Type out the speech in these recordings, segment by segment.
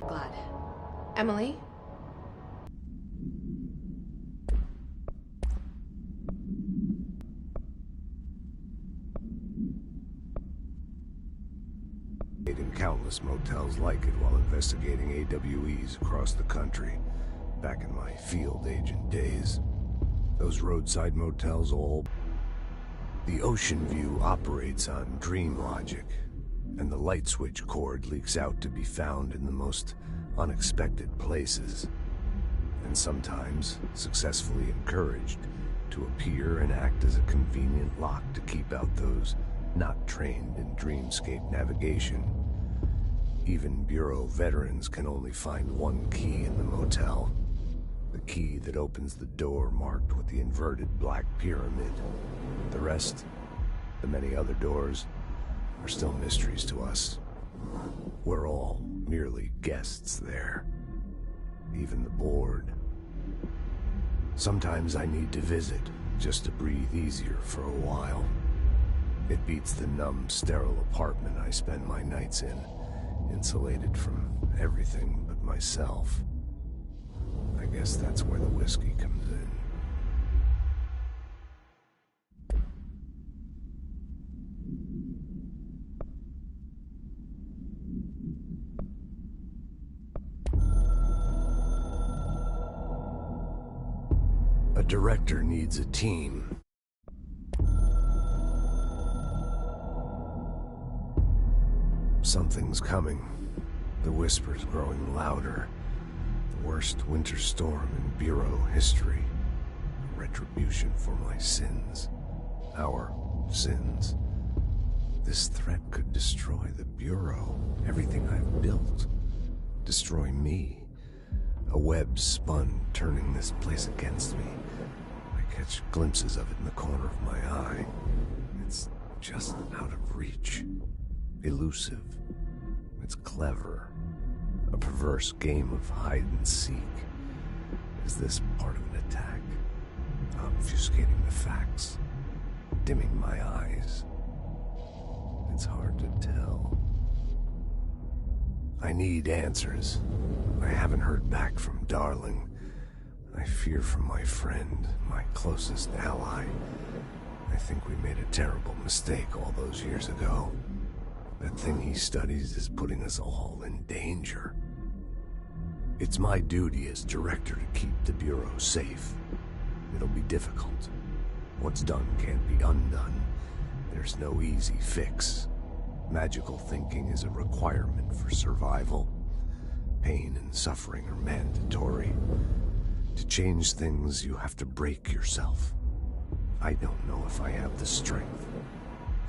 Glad. Emily? Stayed in countless motels like it while investigating AWEs across the country. Back in my field agent days. Those roadside motels all... The Ocean View operates on dream logic, and the light switch cord leaks out to be found in the most unexpected places, and sometimes successfully encouraged to appear and act as a convenient lock to keep out those not trained in dreamscape navigation. Even Bureau veterans can only find one key in the motel. The key that opens the door marked with the inverted black pyramid. The rest, the many other doors, are still mysteries to us. We're all merely guests there. Even the board. Sometimes I need to visit, just to breathe easier for a while. It beats the numb, sterile apartment I spend my nights in, insulated from everything but myself. I guess that's where the whiskey comes in. A director needs a team. Something's coming. The whispers growing louder. The worst winter storm in Bureau history. Retribution for my sins. Our sins. This threat could destroy the Bureau. Everything I've built. Destroy me. A web spun, turning this place against me. I catch glimpses of it in the corner of my eye. It's just out of reach. Elusive. It's clever. A perverse game of hide and seek. Is this part of an attack? Obfuscating the facts. Dimming my eyes. It's hard to tell. I need answers. I haven't heard back from Darling. I fear for my friend, my closest ally. I think we made a terrible mistake all those years ago. That thing he studies is putting us all in danger. It's my duty as director to keep the Bureau safe. It'll be difficult. What's done can't be undone. There's no easy fix. Magical thinking is a requirement for survival. Pain and suffering are mandatory. To change things, you have to break yourself. I don't know if I have the strength.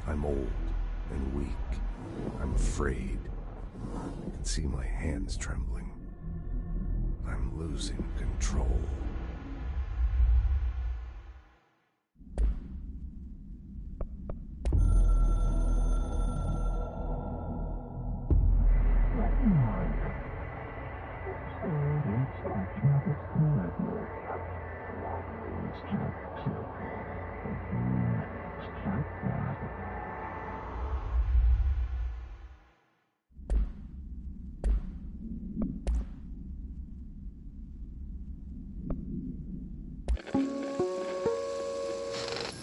I'm old and weak. I'm afraid. I can see my hands trembling. I'm losing control.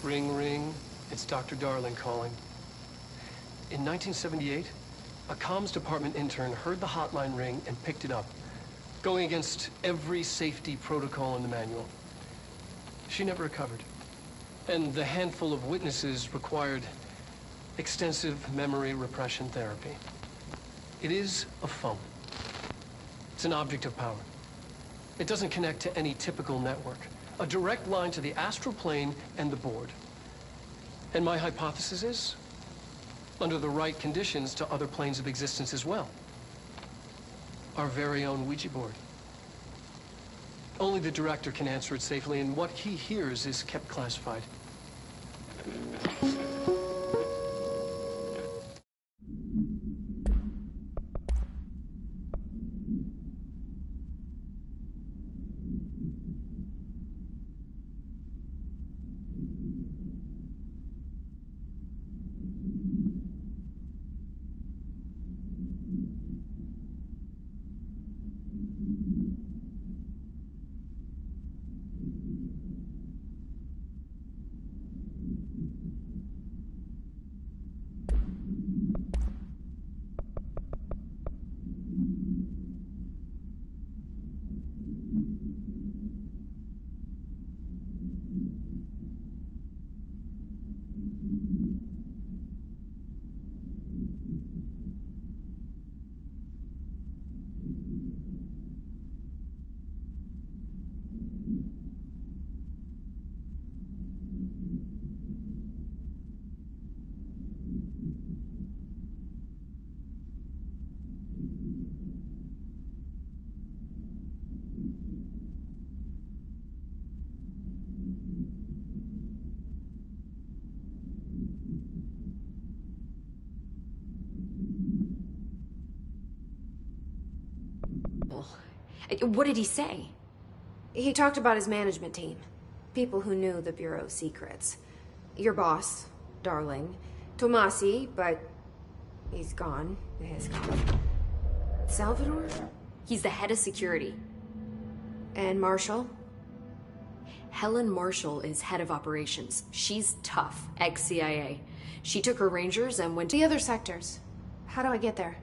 Ring, ring. It's Dr. Darling calling. In 1978, a comms department intern heard the hotline ring and picked it up, going against every safety protocol in the manual. She never recovered. And the handful of witnesses required extensive memory repression therapy. It is a phone. It's an object of power. It doesn't connect to any typical network. A direct line to the astral plane and the board. And my hypothesis is, under the right conditions, to other planes of existence as well. Our very own Ouija board. Only the director can answer it safely, and what he hears is kept classified. What did he say? He talked about his management team. People who knew the Bureau's secrets. Your boss, Darling. Tomasi, but he's gone. He's gone. Salvador? He's the head of security. And Marshall? Helen Marshall is head of operations. She's tough, ex-CIA. She took her rangers and went to The other sectors. How do I get there?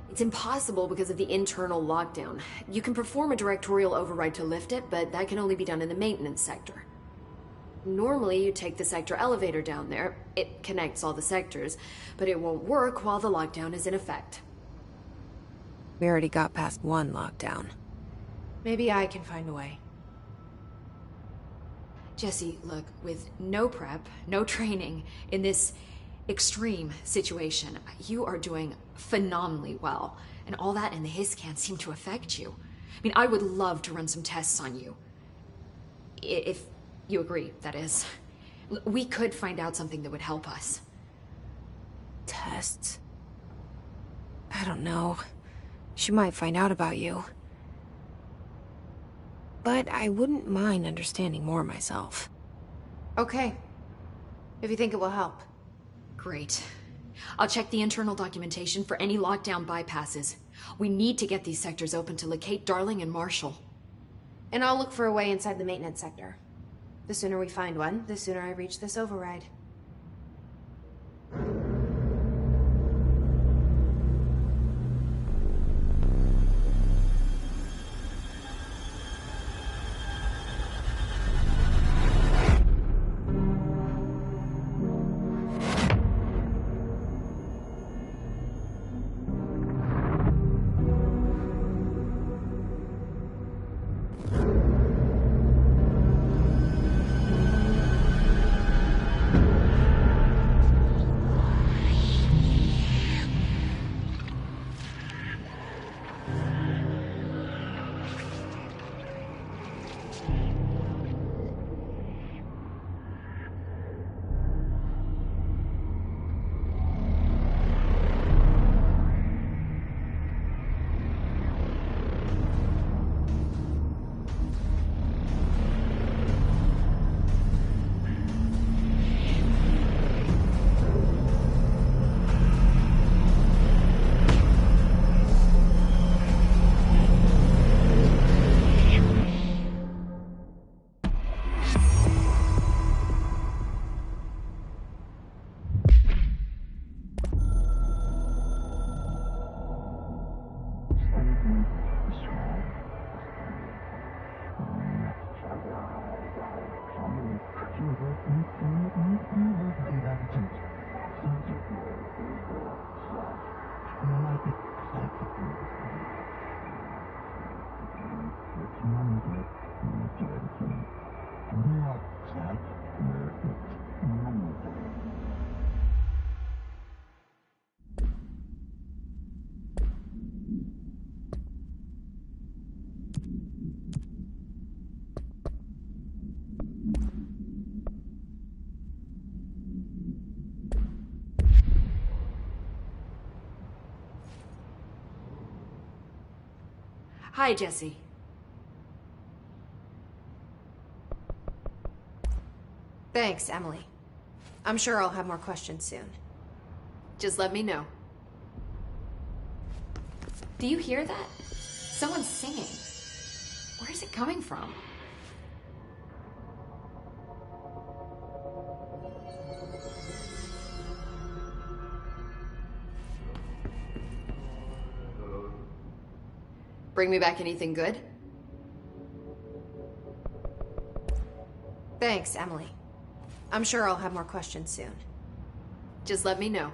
It's impossible because of the internal lockdown. You can perform a directorial override to lift it, but that can only be done in the maintenance sector. Normally, you take the sector elevator down there. It connects all the sectors, but it won't work while the lockdown is in effect. We already got past one lockdown. Maybe I can find a way. Jesse, look, with no prep, no training, in this extreme situation, you are doing phenomenally well. And all that and the hiss can't seem to affect you. I mean, I would love to run some tests on you. If you agree, that is. We could find out something that would help us. Tests? I don't know. She might find out about you. But I wouldn't mind understanding more myself. Okay. If you think it will help. Great. I'll check the internal documentation for any lockdown bypasses. We need to get these sectors open to locate Darling and Marshall. And I'll look for a way inside the maintenance sector. The sooner we find one, the sooner I reach this override. Hi, Jesse. Thanks, Emily. I'm sure I'll have more questions soon. Just let me know. Do you hear that? Someone's singing. Where's it coming from? Bring me back anything good? Thanks, Emily. I'm sure I'll have more questions soon. Just let me know.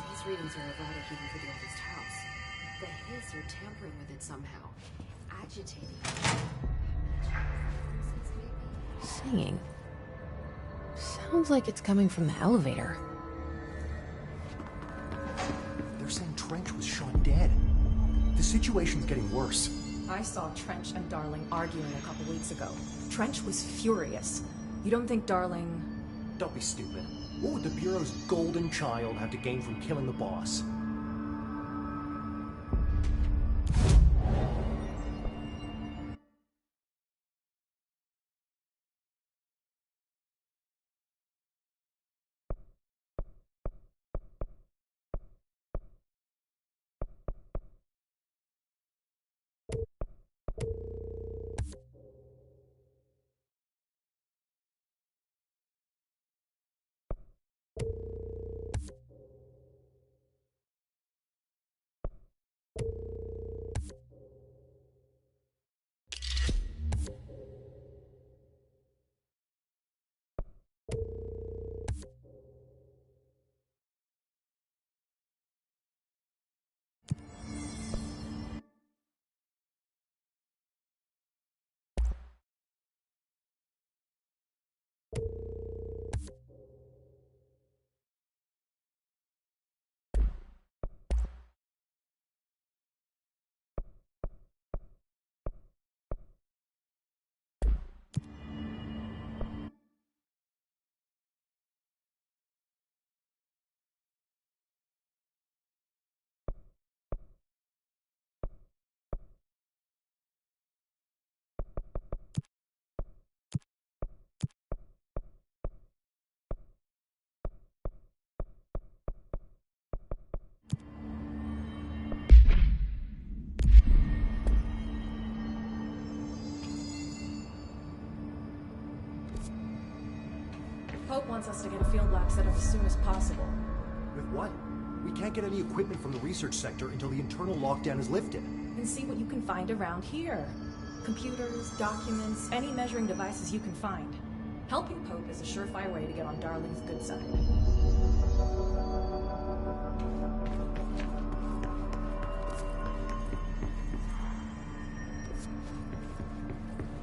These readings are erratic even for the oldest house. The hiss are tampering with it somehow. Agitating. Singing. Sounds like it's coming from the elevator. They're saying Trench was shot dead. The situation's getting worse. I saw Trench and Darling arguing a couple weeks ago. Trench was furious. You don't think Darling... Don't be stupid. What would the Bureau's golden child have to gain from killing the boss? Pope wants us to get a field lab set up as soon as possible. With what? We can't get any equipment from the research sector until the internal lockdown is lifted. And see what you can find around here. Computers, documents, any measuring devices you can find. Helping Pope is a surefire way to get on Darling's good side.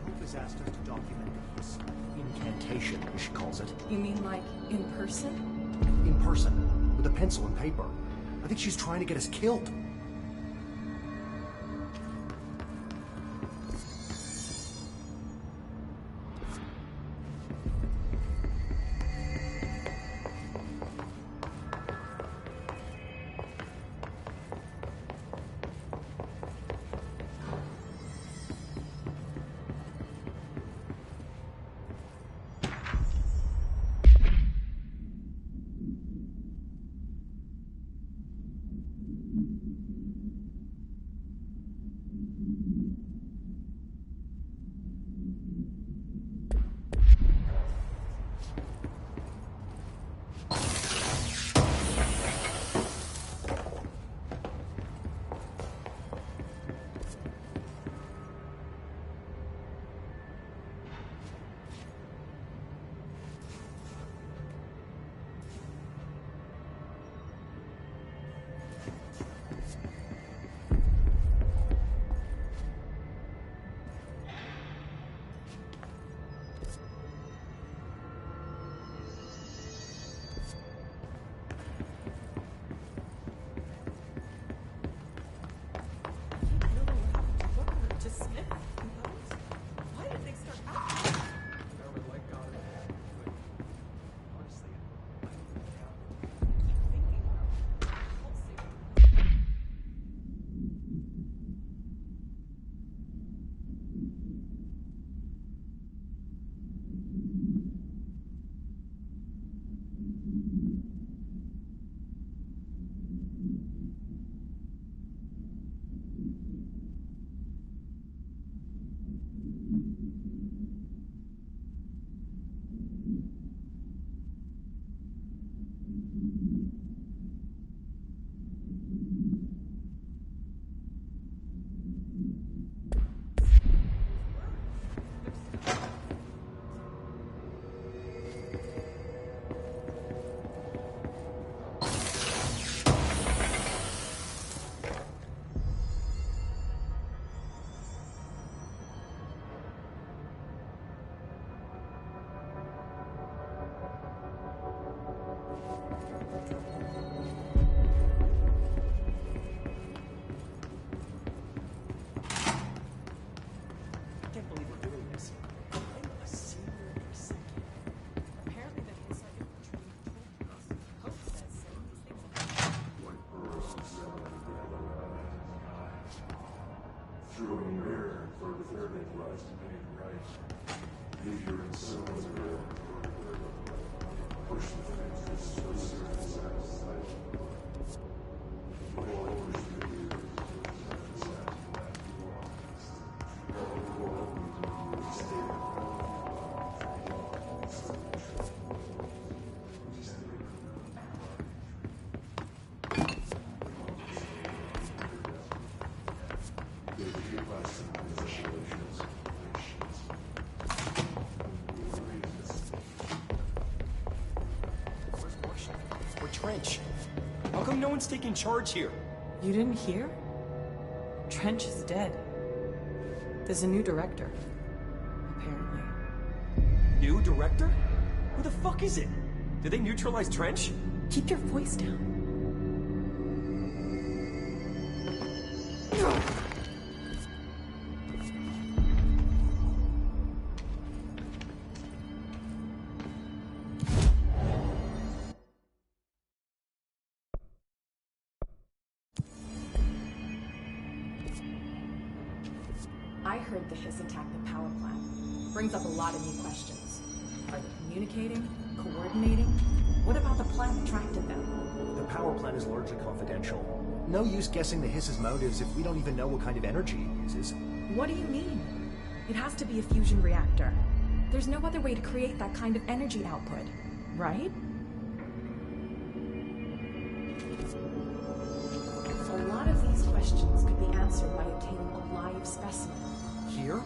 Pope has asked us to document this incantation, she calls it. You mean like in person? In person, with a pencil and paper. I think she's trying to get us killed. Trench. How come no one's taking charge here? You didn't hear? Trench is dead. There's a new director. Apparently. New director? Who the fuck is it? Did they neutralize Trench? Keep your voice down. I heard the Hiss attacked the power plant. Brings up a lot of new questions. Are they communicating? Coordinating? What about the plant attracted them? The power plant is largely confidential. No use guessing the Hiss's motives if we don't even know what kind of energy it uses. What do you mean? It has to be a fusion reactor. There's no other way to create that kind of energy output, right? A lot of these questions could be answered by obtaining a live specimen. Here?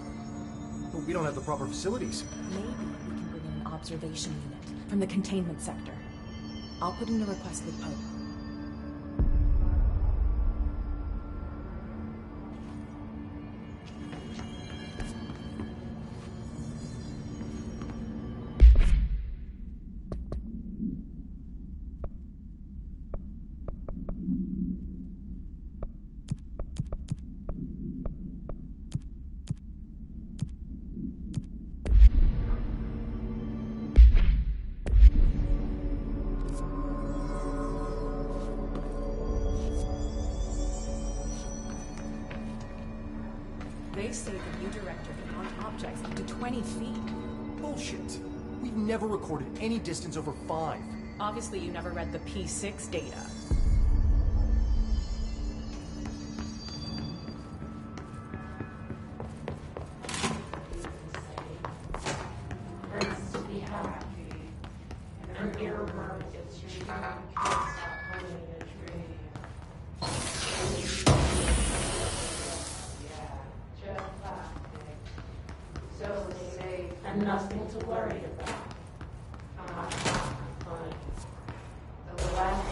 But we don't have the proper facilities. Maybe we can bring in an observation unit from the containment sector. I'll put in a request with Pope. They say the new director can launch objects up to 20 feet. Bullshit. We've never recorded any distance over 5. Obviously, you never read the P6 data. Nothing to worry about. The last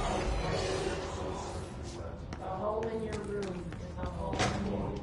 the hole in your room is a hole in you.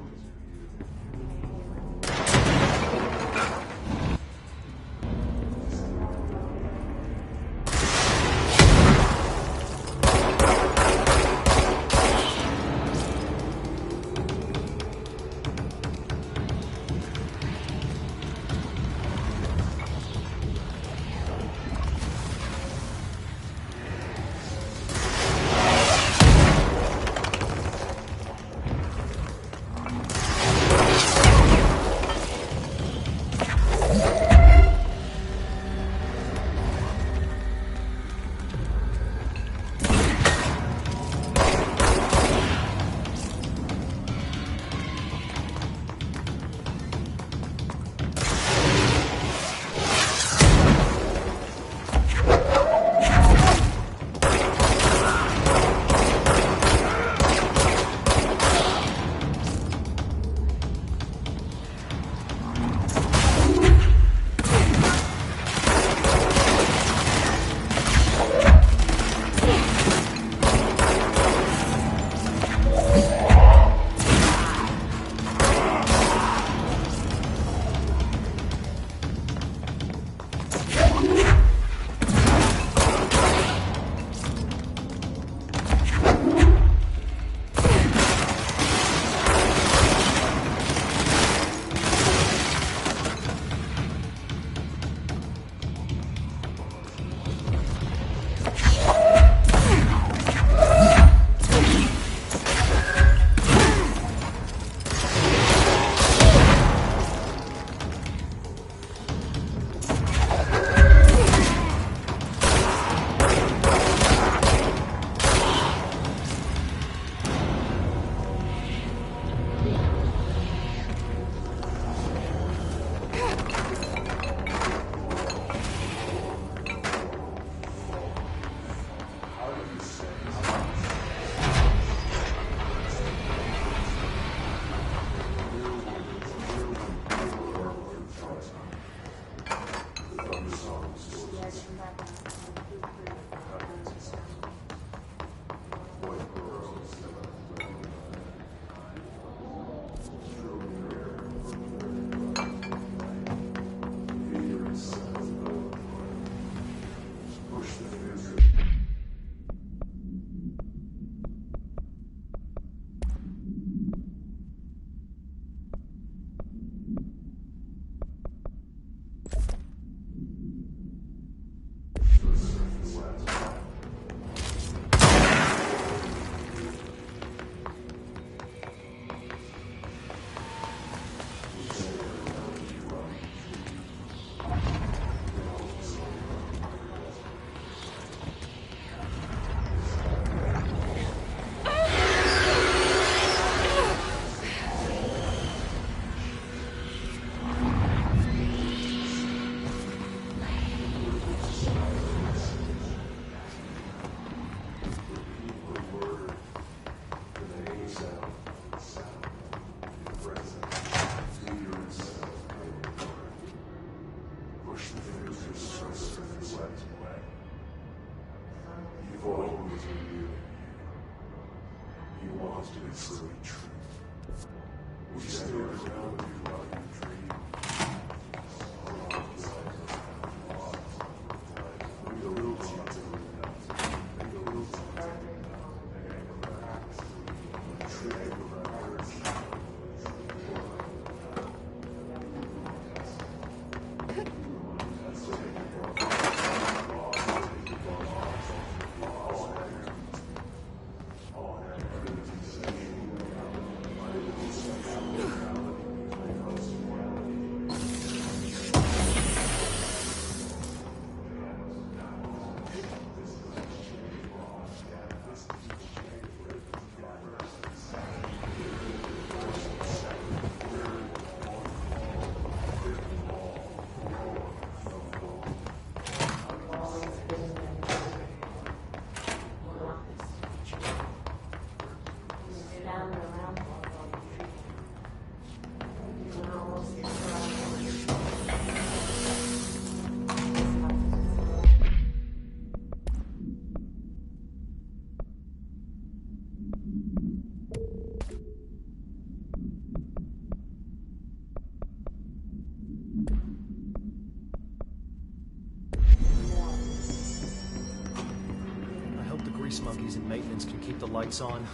I hope the grease monkeys and maintenance can keep the lights on.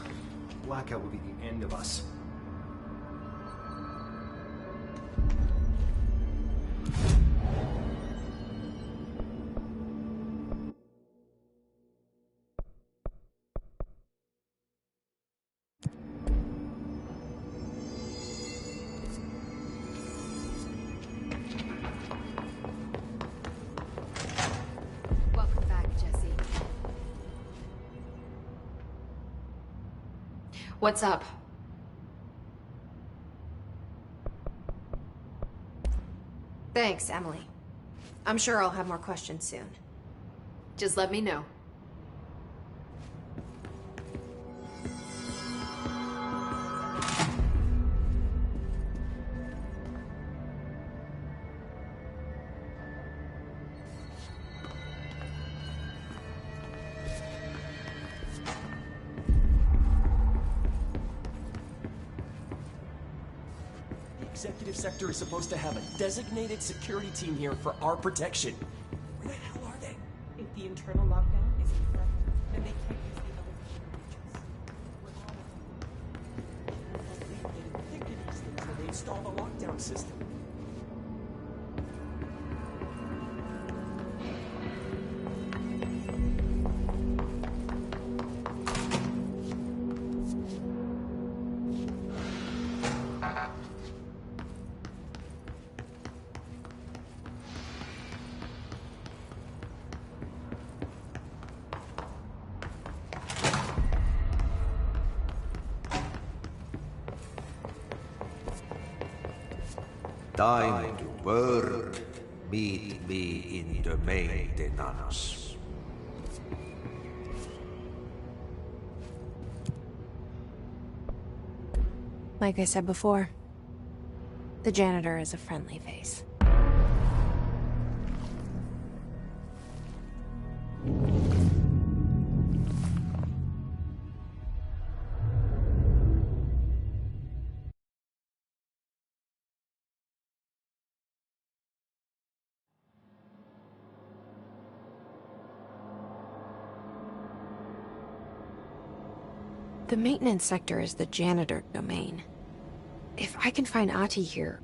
Blackout will be the end of us. Welcome back, Jesse. What's up? Thanks, Emily. I'm sure I'll have more questions soon. Just let me know. The executive sector is supposed to have a designated security team here for our protection. Where the hell are they? If the internal lockdown is in effect, then they can't use the elevator breaches. They didn't think of these things when they installed the lockdown system. Time to work. Meet me in the maintenance. Like I said before, the janitor is a friendly face. The maintenance sector is the janitor domain. If I can find Ahti here,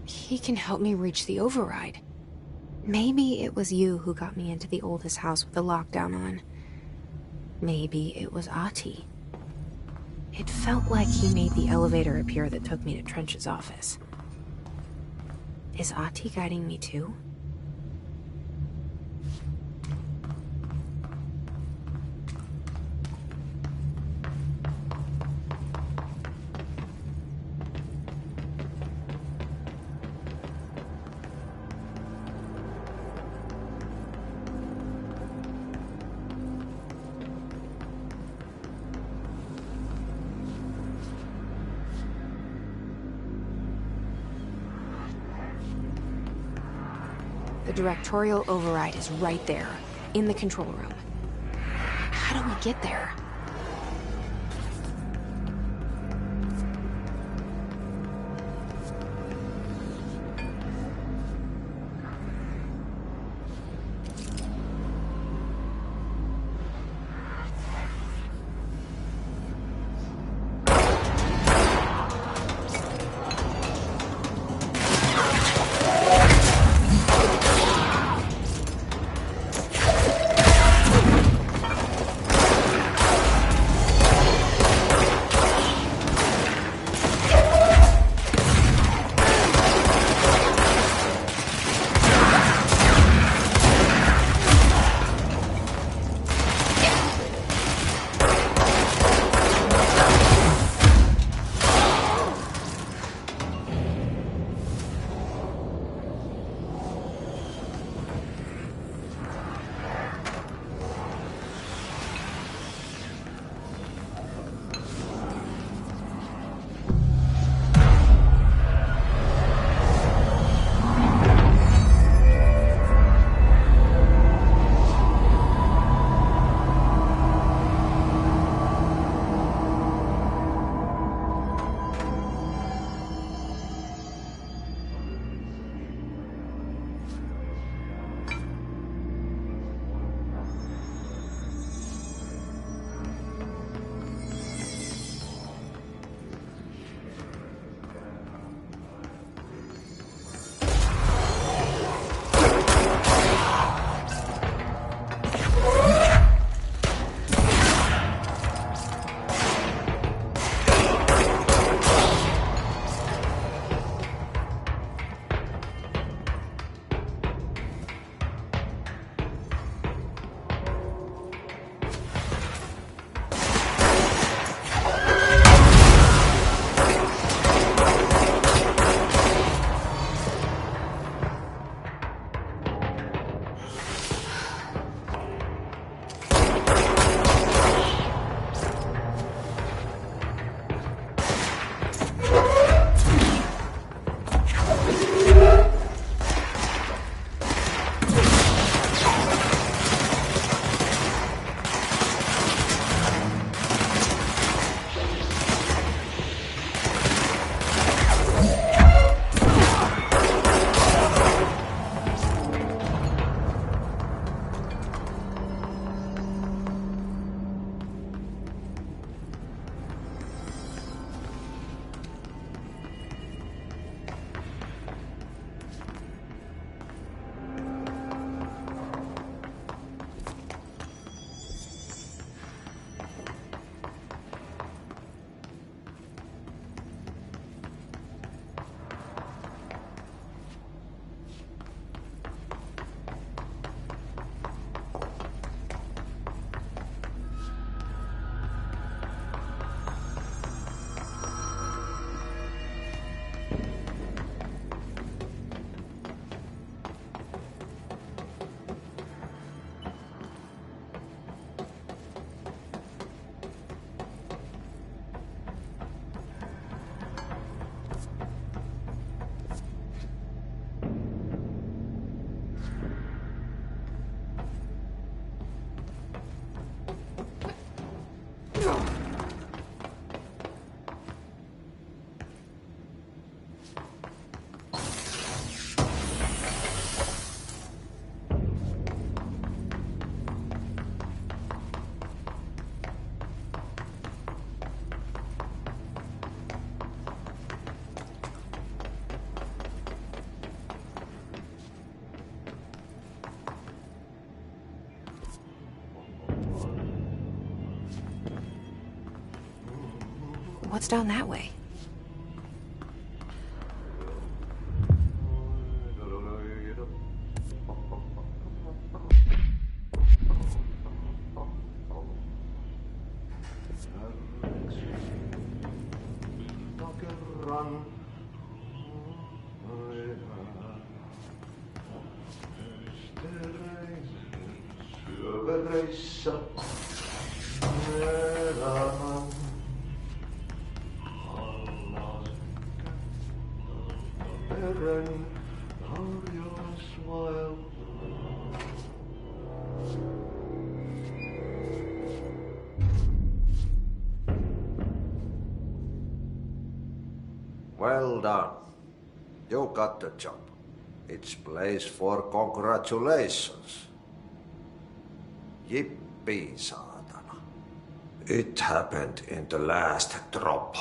he can help me reach the override. Maybe it was you who got me into the oldest house with the lockdown on. Maybe it was Ahti. It felt like he made the elevator appear that took me to Trench's office. Is Ahti guiding me too? The directorial override is right there, in the control room. How do we get there? What's down that way? Well done. You got the job. It's place for congratulations. Yippee, saatana. It happened in the last drop.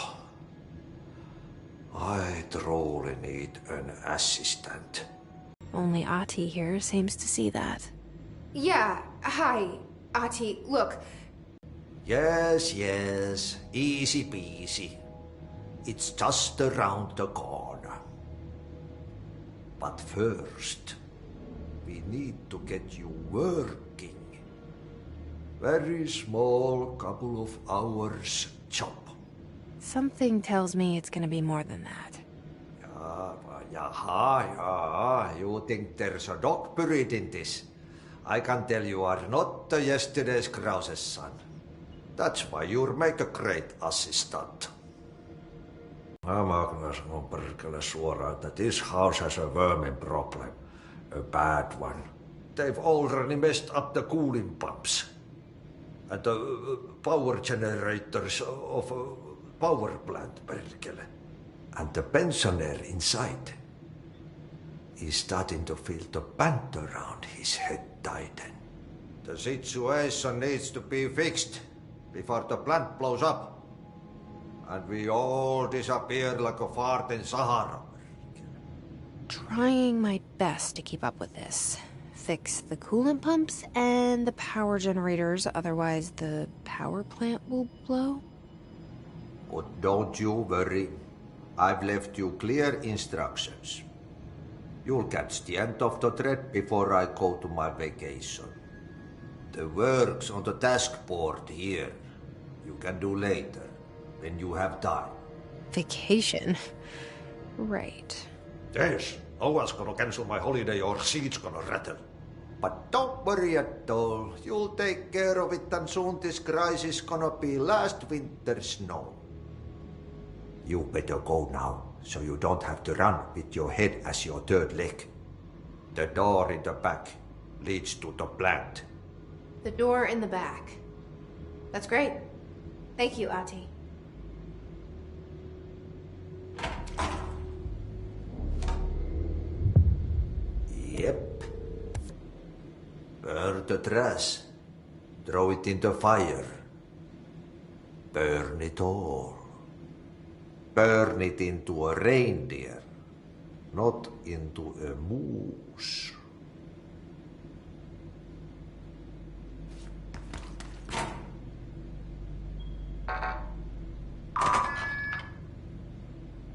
I truly need an assistant. Only Ahti here seems to see that. Yeah, hi, Ahti. Look, Yes, easy peasy. It's just around the corner. But first, we need to get you working. Very small, couple of hours job. something tells me it's gonna be more than that. Yaha, you think there's a dog buried in this? I can tell you are not yesterday's Krause's son. That's why you'll make a great assistant. Mä kyllä sanon perkele suoraan, että this house has a vermin problem. A bad one. They've already messed up the cooling pumps. And the power generators of a power plant, perkele. And the pensioner inside is starting to feel the band around his head tighten. The situation needs to be fixed before the plant blows up. And we all disappear like a fart in Sahara. Trying my best to keep up with this. Fix the coolant pumps and the power generators, otherwise the power plant will blow. But don't you worry. I've left you clear instructions. You'll catch the end of the thread before I go to my vacation. The work's on the task board here. You can do later, when you have time. Vacation? Right. Yes, no one's gonna cancel my holiday or seat's gonna rattle. But don't worry at all. You'll take care of it and soon this crisis gonna be last winter's snow. You better go now, so you don't have to run with your head as your third leg. The door in the back leads to the plant. The door in the back. That's great. Thank you, Ahti. Yep. Burn the trash. Throw it in the fire. Burn it all. Burn it into a reindeer, not into a moose.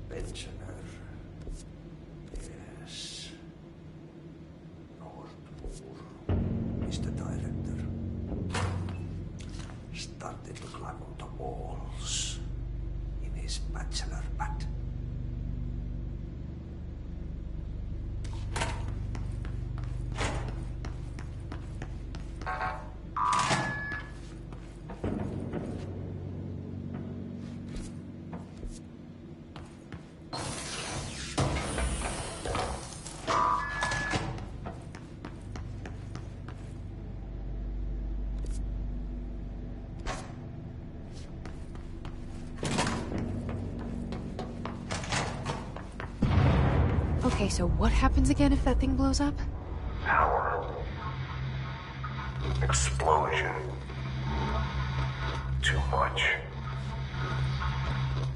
Pensioner. Yes. Nordmoor. Mr. Director. Started to climb on the walls in his bachelor pad. Okay, so what happens again if that thing blows up? Power. Explosion. Too much.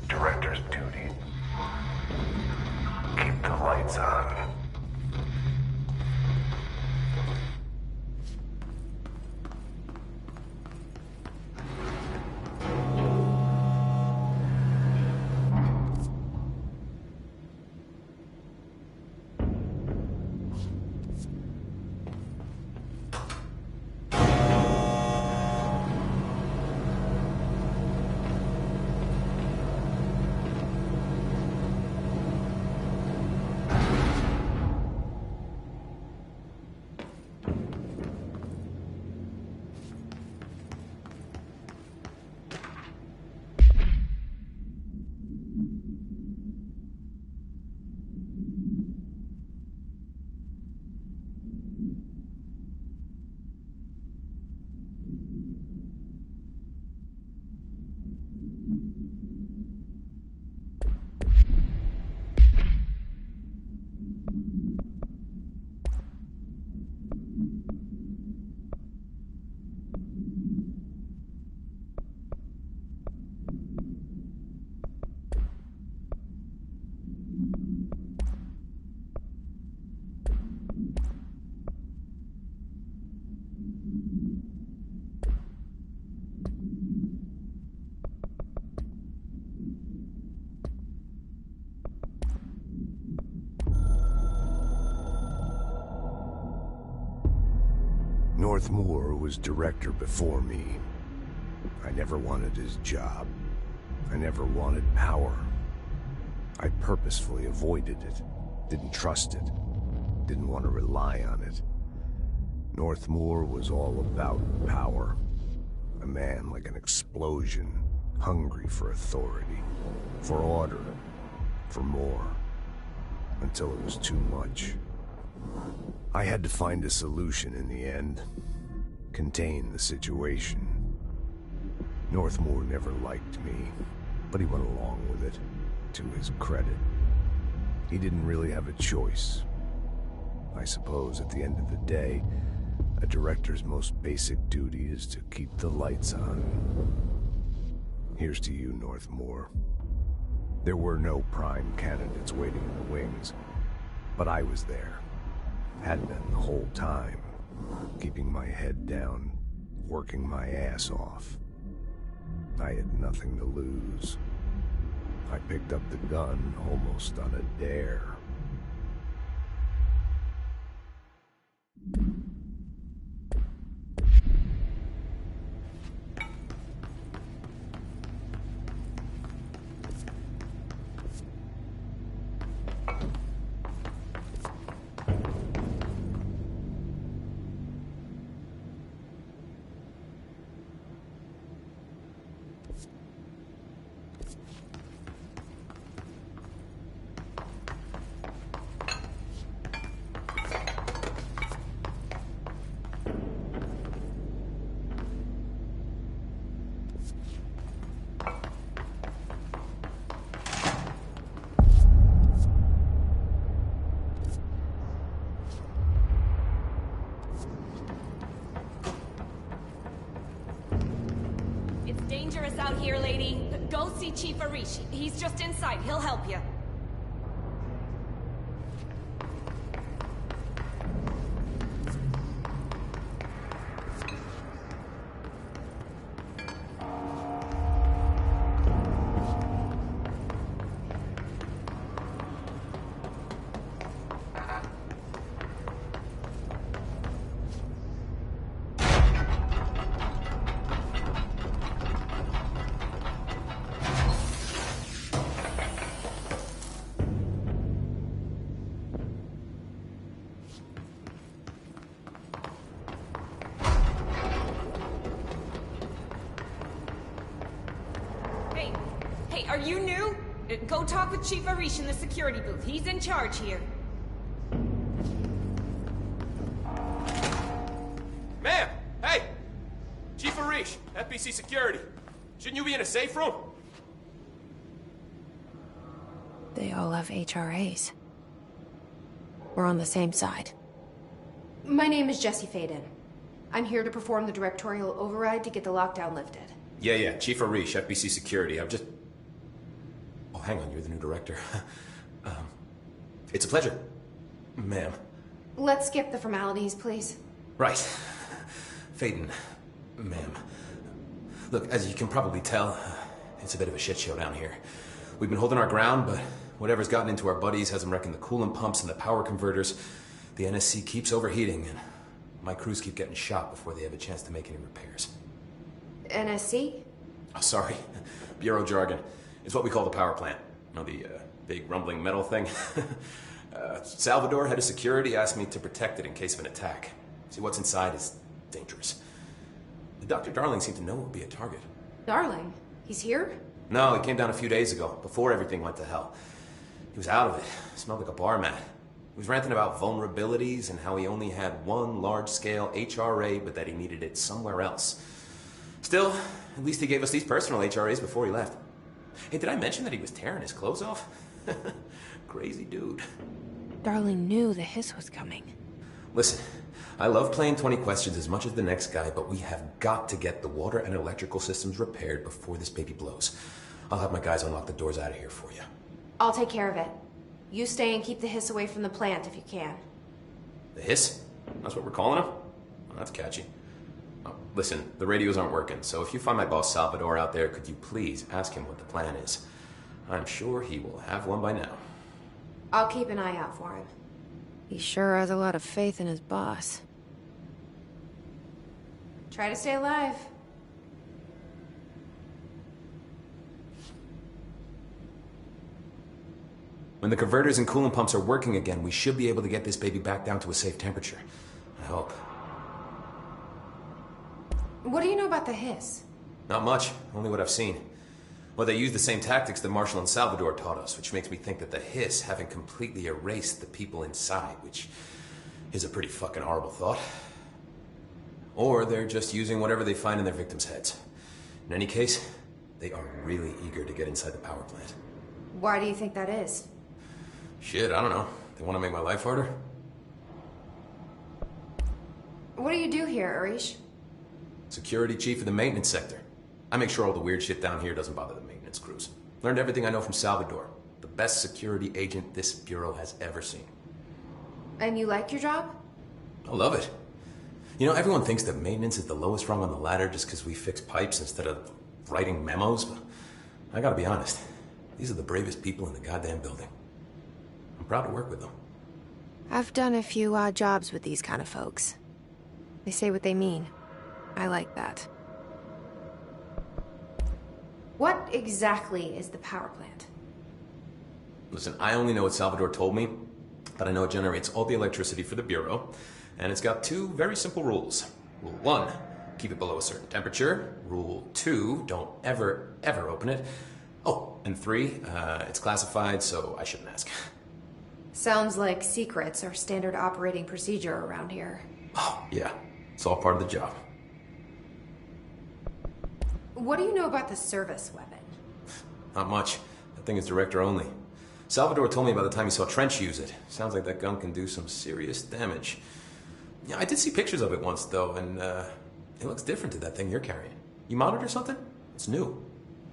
Director's duty. Keep the lights on. Northmoor was director before me. I never wanted his job. I never wanted power. I purposefully avoided it, didn't trust it, didn't want to rely on it. Northmoor was all about power. A man like an explosion, hungry for authority, for order, for more, until it was too much. I had to find a solution in the end, contain the situation. Northmoor never liked me, but he went along with it, to his credit. He didn't really have a choice. I suppose at the end of the day, a director's most basic duty is to keep the lights on. Here's to you, Northmoor. There were no prime candidates waiting in the wings, but I was there. Had been the whole time, keeping my head down, working my ass off. I had nothing to lose. I picked up the gun almost on a dare. Dangerous out here, lady. Go see Chief Arish. He's just inside. He'll help you. Are you new? Go talk with Chief Arish in the security booth. He's in charge here. Ma'am! Hey! Chief Arish, FBC Security. Shouldn't you be in a safe room? They all have HRAs. We're on the same side. My name is Jesse Faden. I'm here to perform the directorial override to get the lockdown lifted. Yeah, Chief Arish, FBC Security. I've just... Oh, hang on, you're the new director. It's a pleasure, ma'am. Let's skip the formalities, please. Right. Faden, ma'am. Look, as you can probably tell, it's a bit of a shit show down here. We've been holding our ground, but whatever's gotten into our buddies has them wrecking the coolant pumps and the power converters. The NSC keeps overheating, and my crews keep getting shot before they have a chance to make any repairs. NSC? Oh, sorry. Bureau jargon. It's what we call the power plant. You know, the big rumbling metal thing? Salvador, head of security, asked me to protect it in case of an attack. See, what's inside is dangerous. Dr. Darling seemed to know it would be a target. Darling? He's here? No, he came down a few days ago, before everything went to hell. He was out of it. Smelled like a bar mat. He was ranting about vulnerabilities and how he only had one large-scale HRA, but that he needed it somewhere else. Still, at least he gave us these personal HRAs before he left. Hey, did I mention that he was tearing his clothes off? Crazy dude. Darling knew the hiss was coming. Listen, I love playing 20 questions as much as the next guy, but we have got to get the water and electrical systems repaired before this baby blows. I'll have my guys unlock the doors out of here for you. I'll take care of it. You stay and keep the hiss away from the plant if you can. The hiss? That's what we're calling him? Well, that's catchy. Oh, listen, the radios aren't working, so if you find my boss Salvador out there, could you please ask him what the plan is? I'm sure he will have one by now. I'll keep an eye out for him. He sure has a lot of faith in his boss. Try to stay alive. When the converters and coolant pumps are working again, we should be able to get this baby back down to a safe temperature. I hope. What do you know about the Hiss? Not much, only what I've seen. Well, they use the same tactics that Marshall and Salvador taught us, which makes me think that the Hiss haven't completely erased the people inside, which is a pretty fucking horrible thought. Or they're just using whatever they find in their victims' heads. In any case, they are really eager to get inside the power plant. Why do you think that is? Shit, I don't know. They want to make my life harder? What do you do here, Arish? Security chief of the maintenance sector. I make sure all the weird shit down here doesn't bother the maintenance crews. Learned everything I know from Salvador. The best security agent this bureau has ever seen. And you like your job? I love it. You know, everyone thinks that maintenance is the lowest rung on the ladder just because we fix pipes instead of writing memos, but I gotta be honest. These are the bravest people in the goddamn building. I'm proud to work with them. I've done a few odd jobs with these kind of folks. They say what they mean. I like that. What exactly is the power plant? Listen, I only know what Salvador told me, but I know it generates all the electricity for the Bureau, and it's got two very simple rules. Rule 1, keep it below a certain temperature. Rule 2, don't ever, ever open it. Oh, and 3, it's classified, so I shouldn't ask. Sounds like secrets are standard operating procedure around here. Oh, yeah. It's all part of the job. What do you know about the service weapon? Not much. That thing is director only. Salvador told me by the time he saw Trench use it. Sounds like that gun can do some serious damage. Yeah, I did see pictures of it once, though, and it looks different to that thing you're carrying. You modded or something? It's new.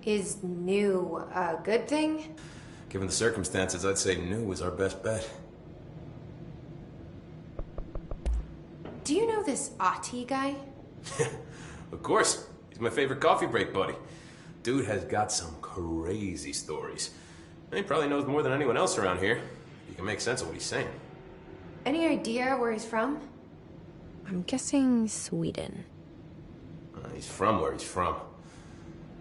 Is new a good thing? Given the circumstances, I'd say new is our best bet. Do you know this Ahti guy? Of course. He's my favorite coffee break buddy. Dude has got some crazy stories. And he probably knows more than anyone else around here. You can make sense of what he's saying. Any idea where he's from? I'm guessing Sweden. He's from where he's from.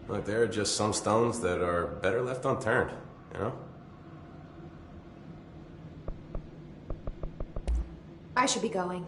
Look, there are just some stones that are better left unturned, you know? I should be going.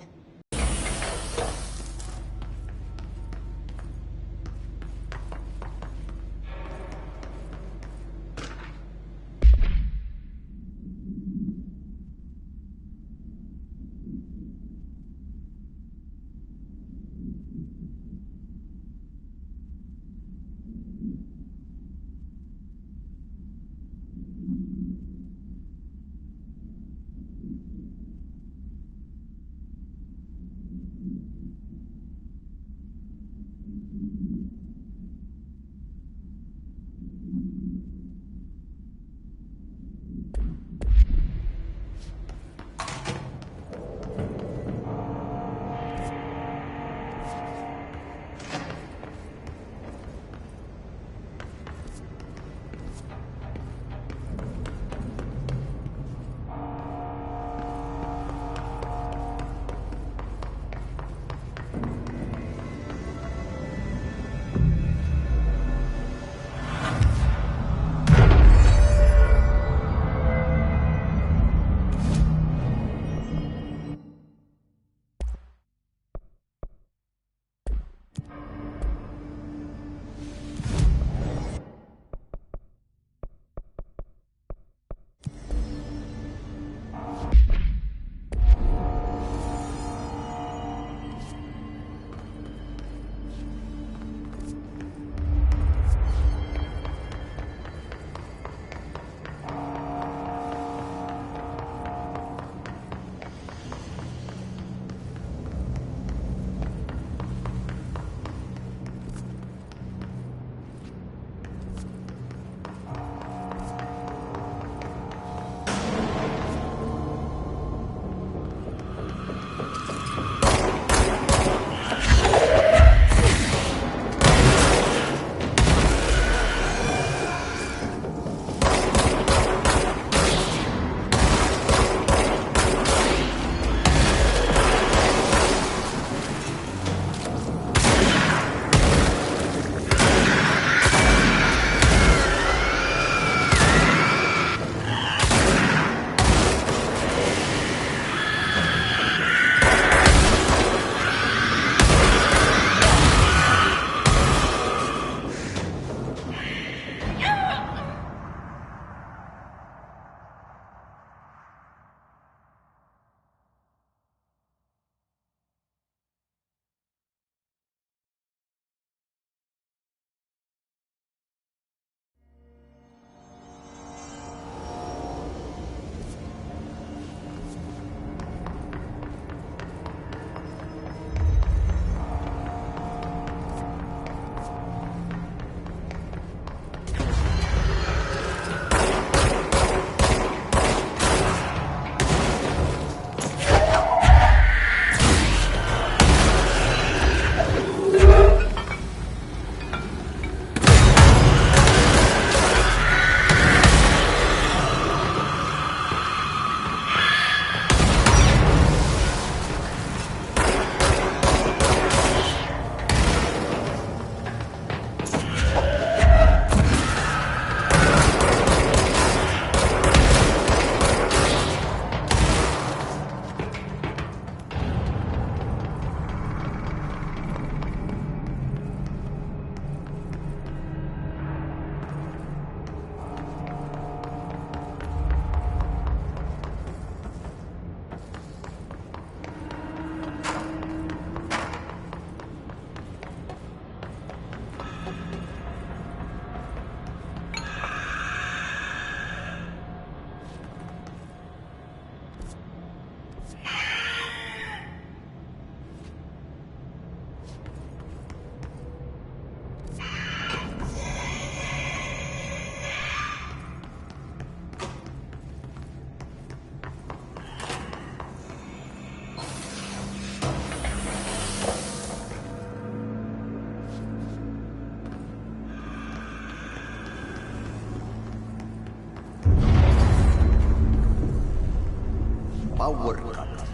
Power cut.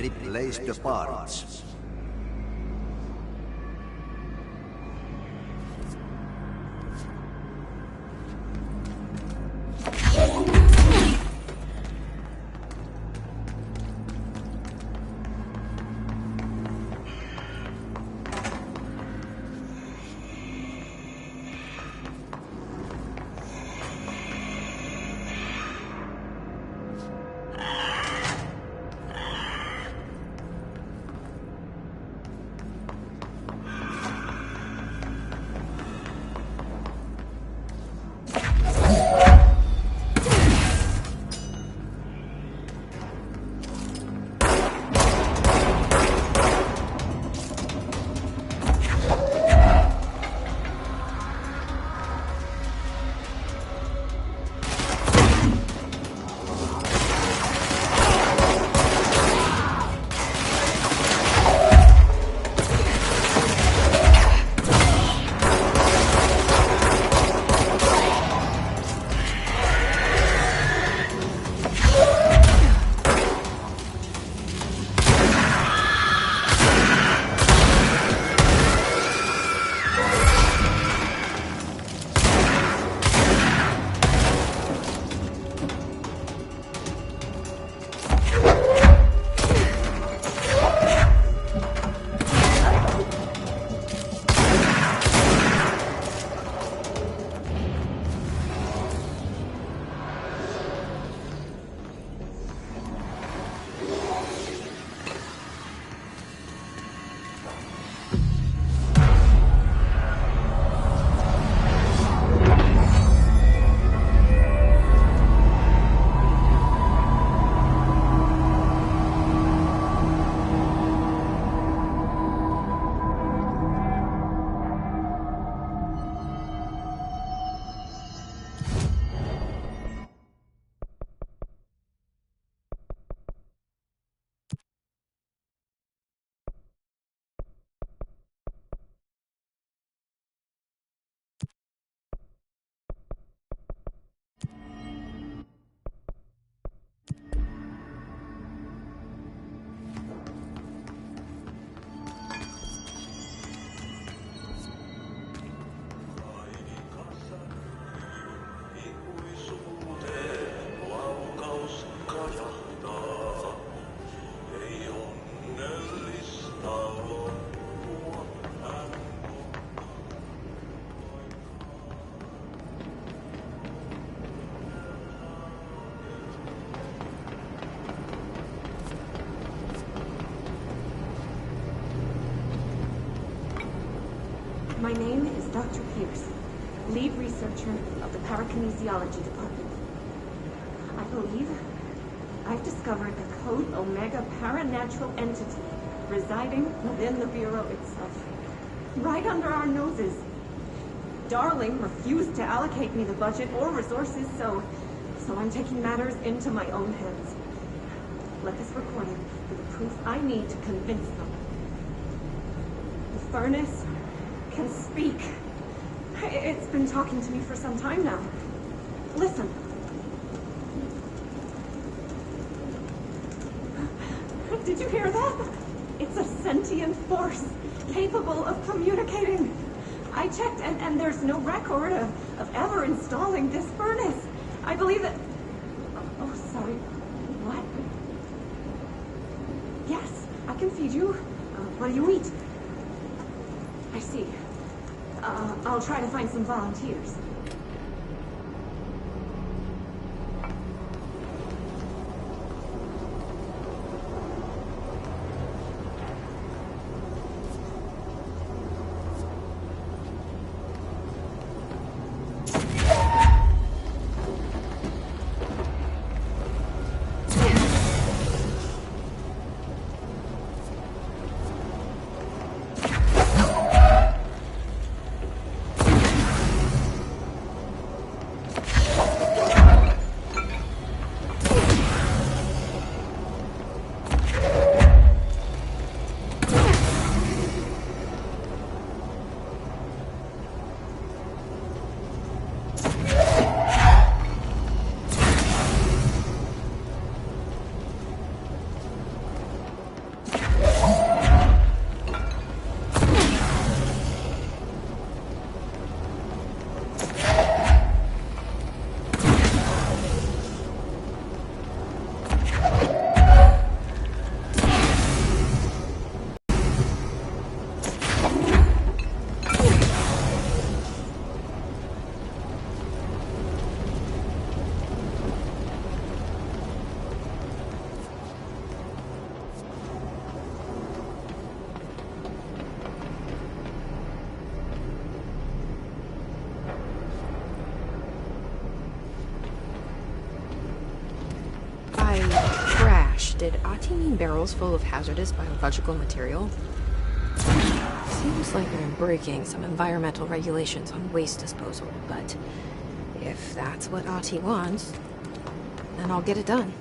Replace the parts. My name is Dr. Pierce, lead researcher of the Parakinesiology Department. I believe I've discovered the Code Omega paranatural entity residing within the Bureau itself, right under our noses. Darling refused to allocate me the budget or resources, so I'm taking matters into my own hands. Let this recording be the proof I need to convince them. The furnace can speak. It's been talking to me for some time now. Listen. Did you hear that? It's a sentient force capable of communicating. I checked and there's no record of ever installing this furnace. I believe that... Oh, sorry. What? Yes, I can feed you. What do you eat? I see. I'll try to find some volunteers. search, did Ati mean barrels full of hazardous biological material? Seems like they're breaking some environmental regulations on waste disposal, but if that's what Ati wants, then I'll get it done.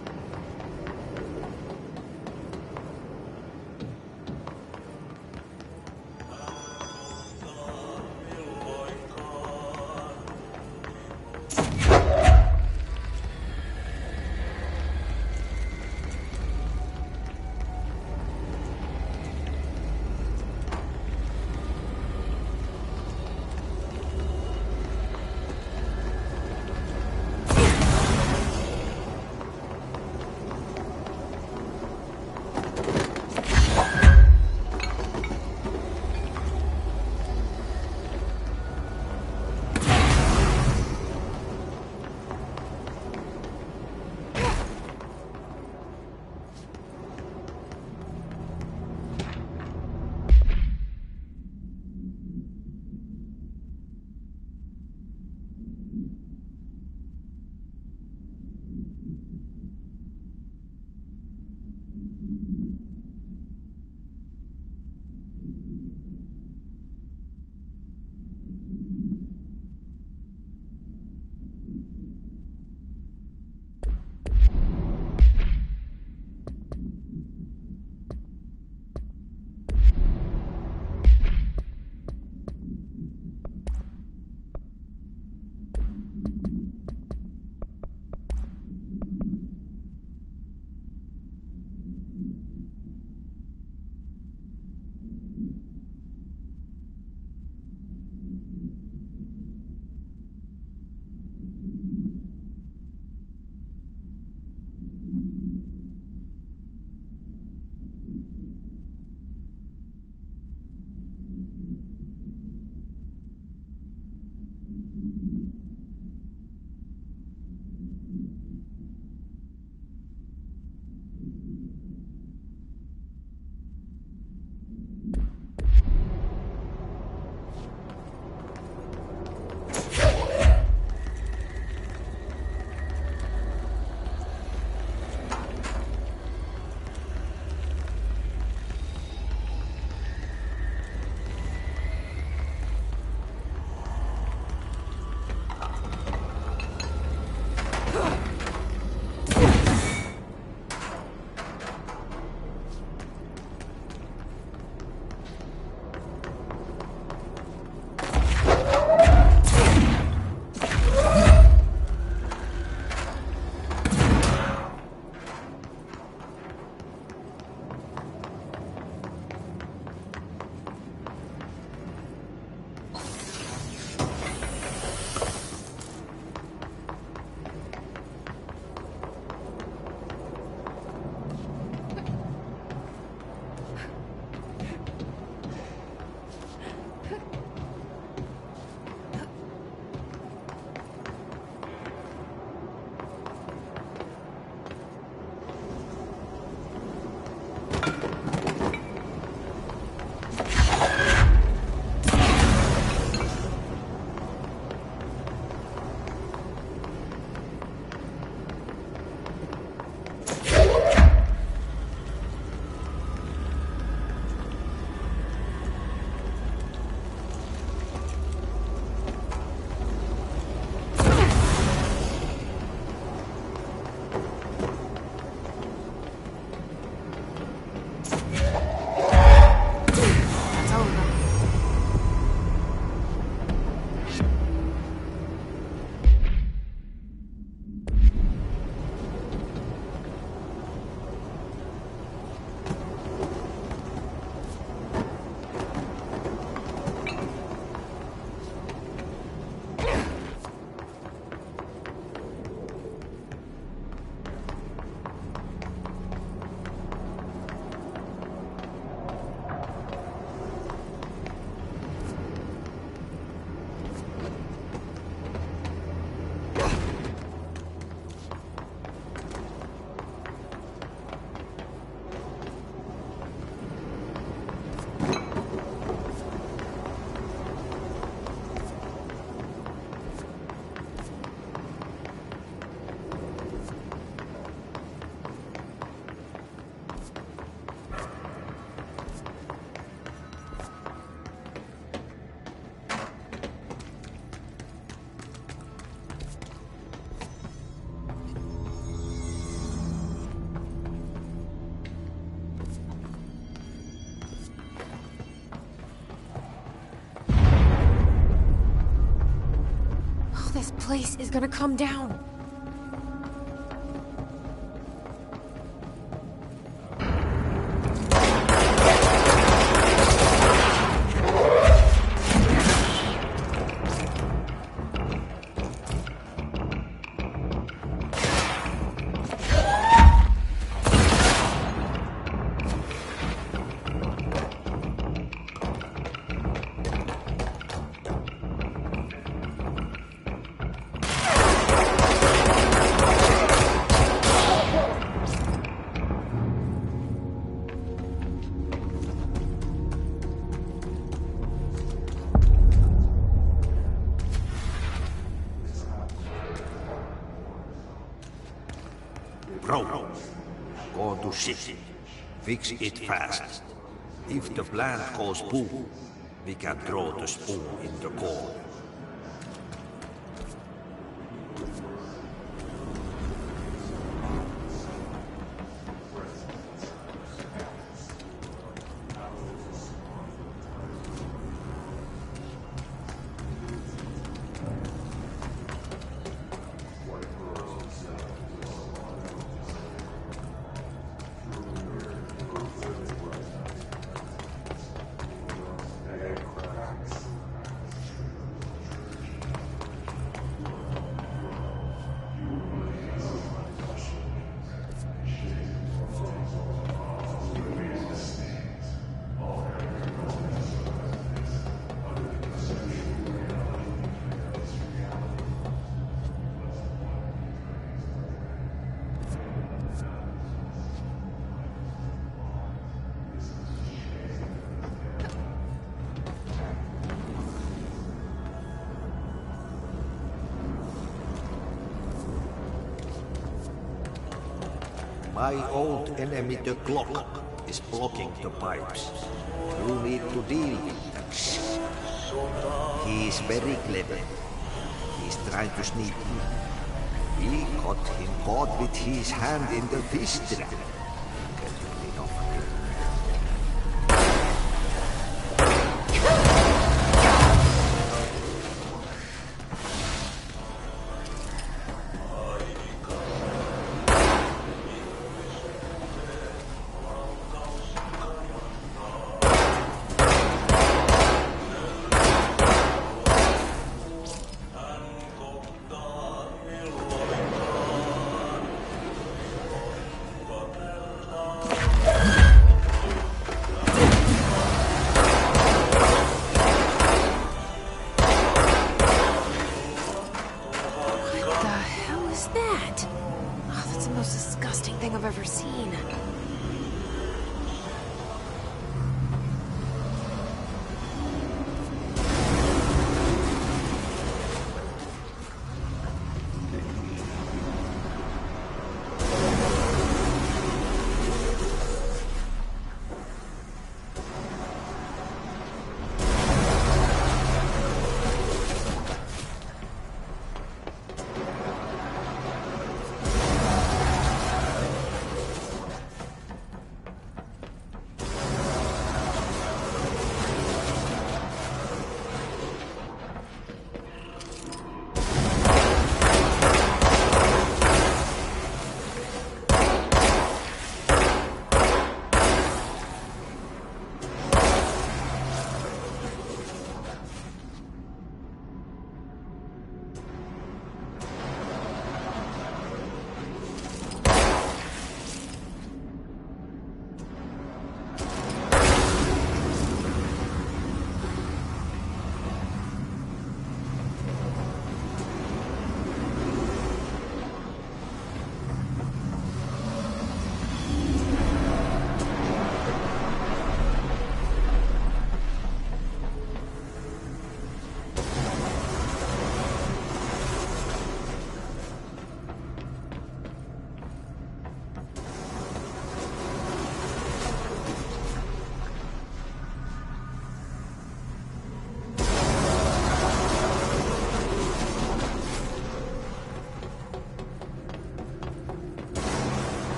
place is gonna come down. Bro, go to ship. Fix it fast. If the plant goes boom, we can throw the spoon in the core. My old enemy, the clock, is blocking the pipes. You need to deal with that shit. He is very clever. He's trying to sneak in. We got him caught with his hand in the fish trap. Get rid of him.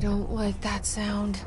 don't like that sound.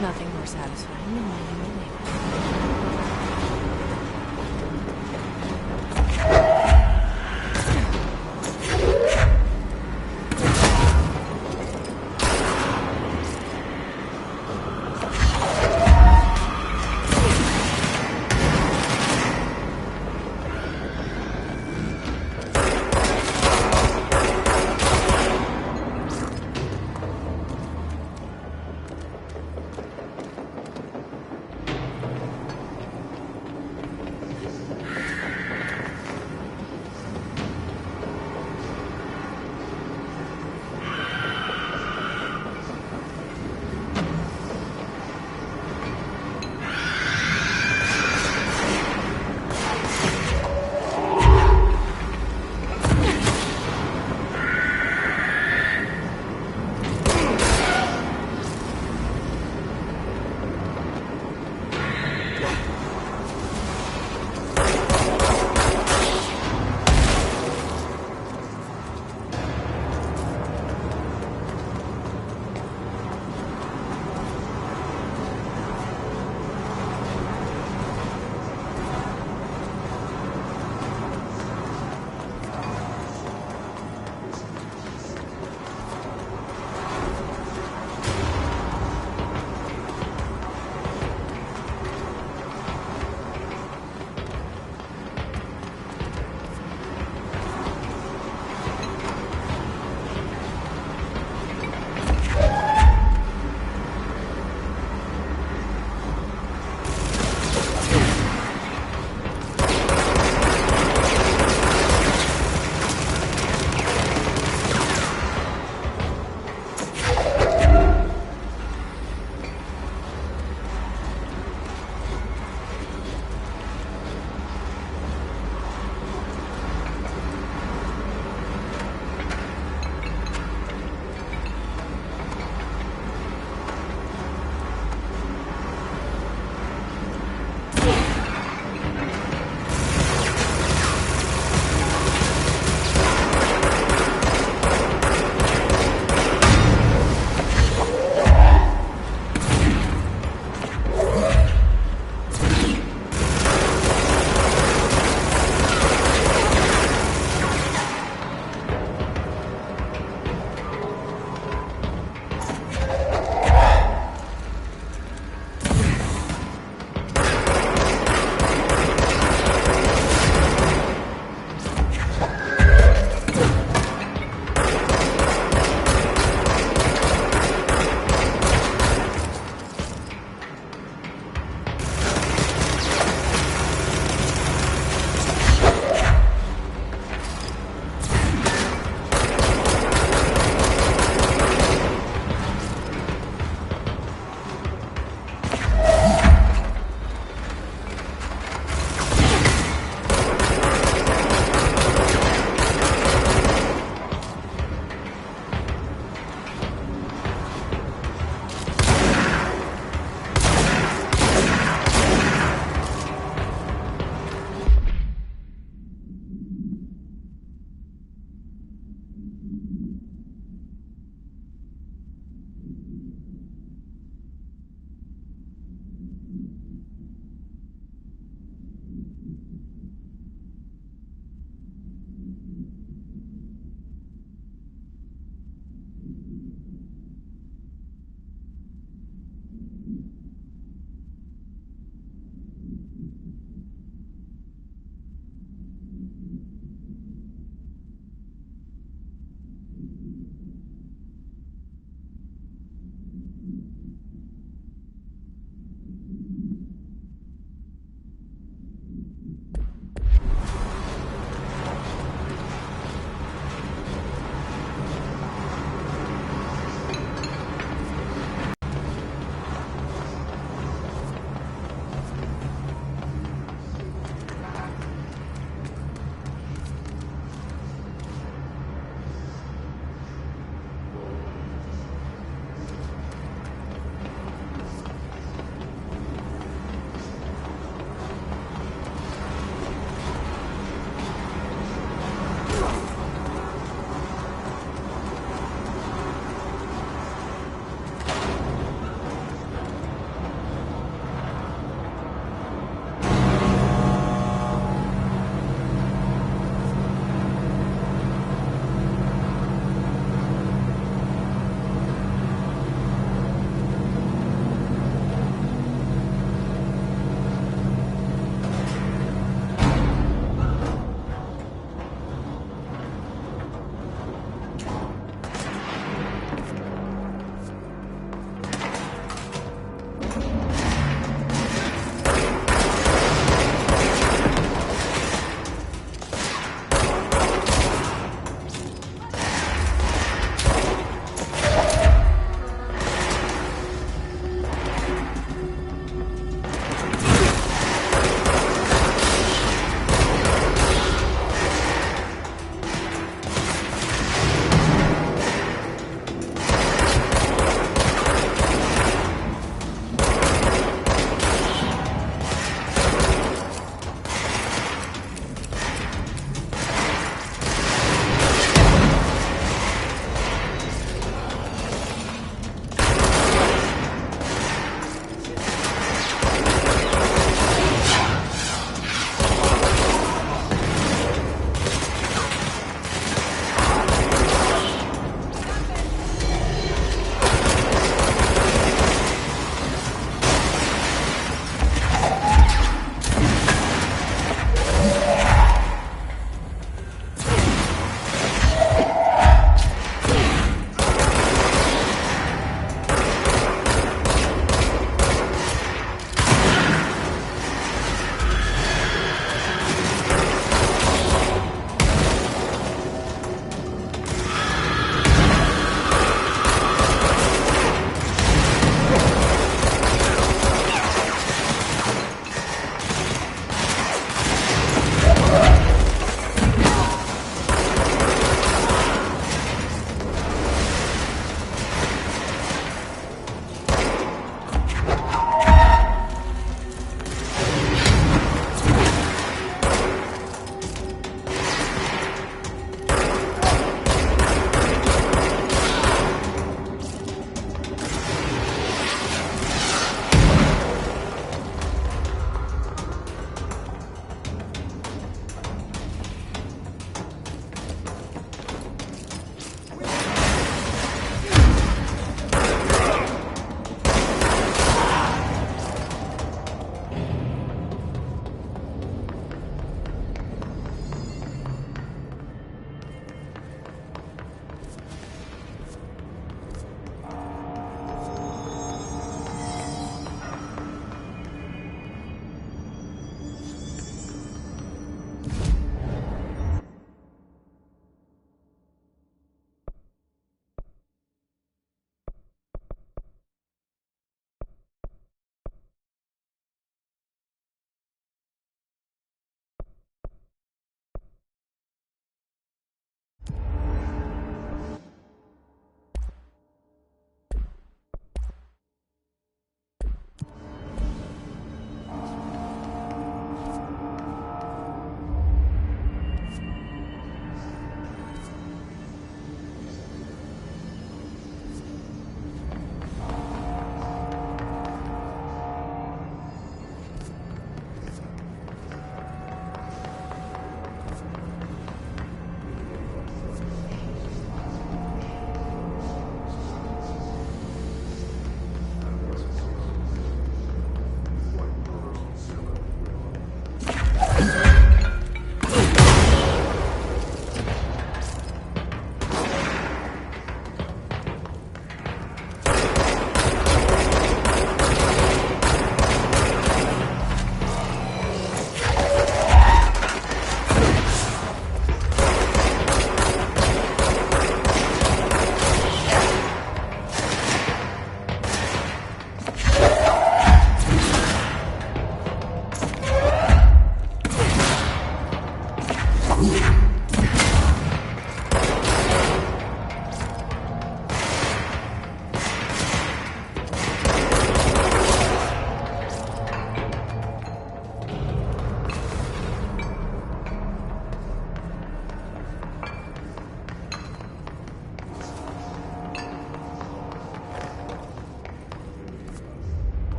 Nothing more satisfying than mining the lake.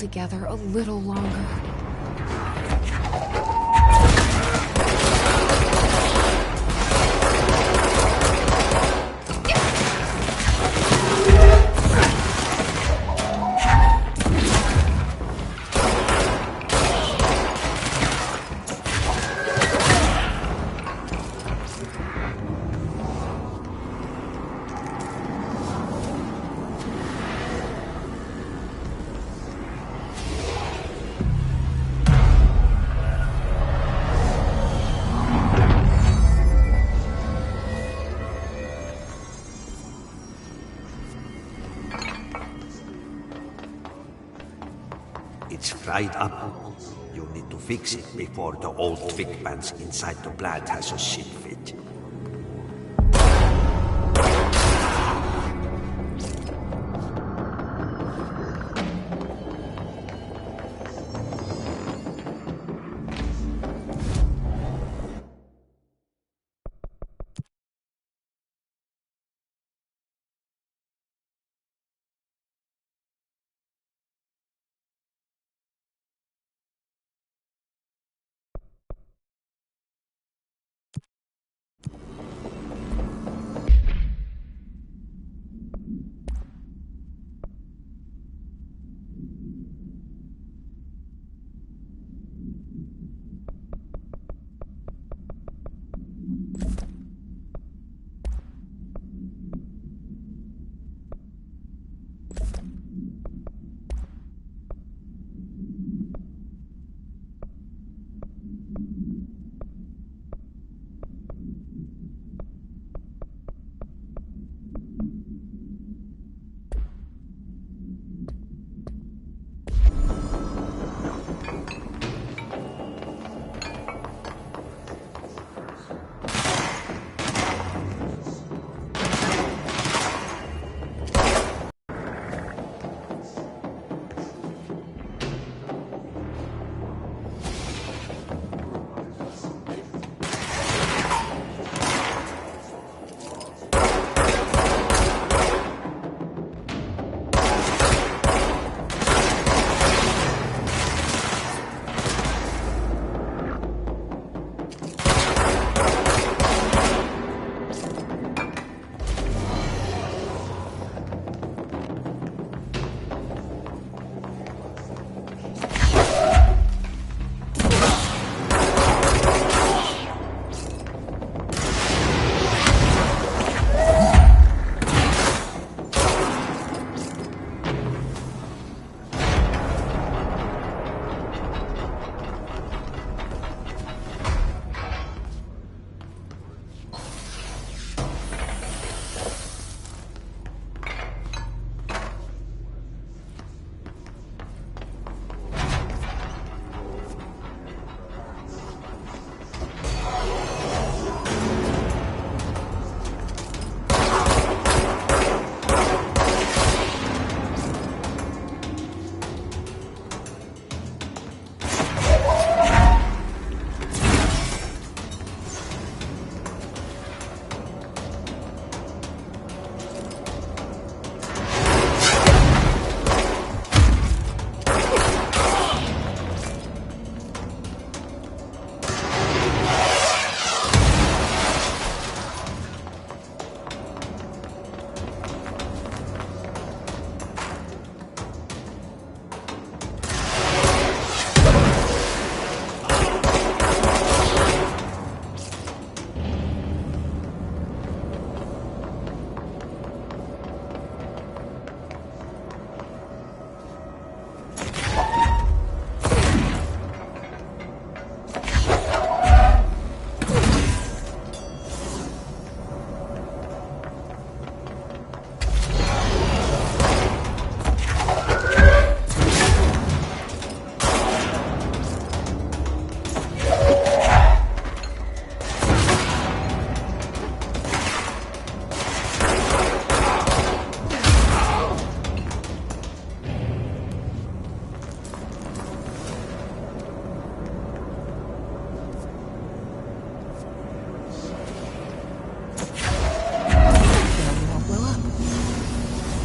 together a little longer. It's fried up. You need to fix it before the old Vic pants inside the plant has a shit fit.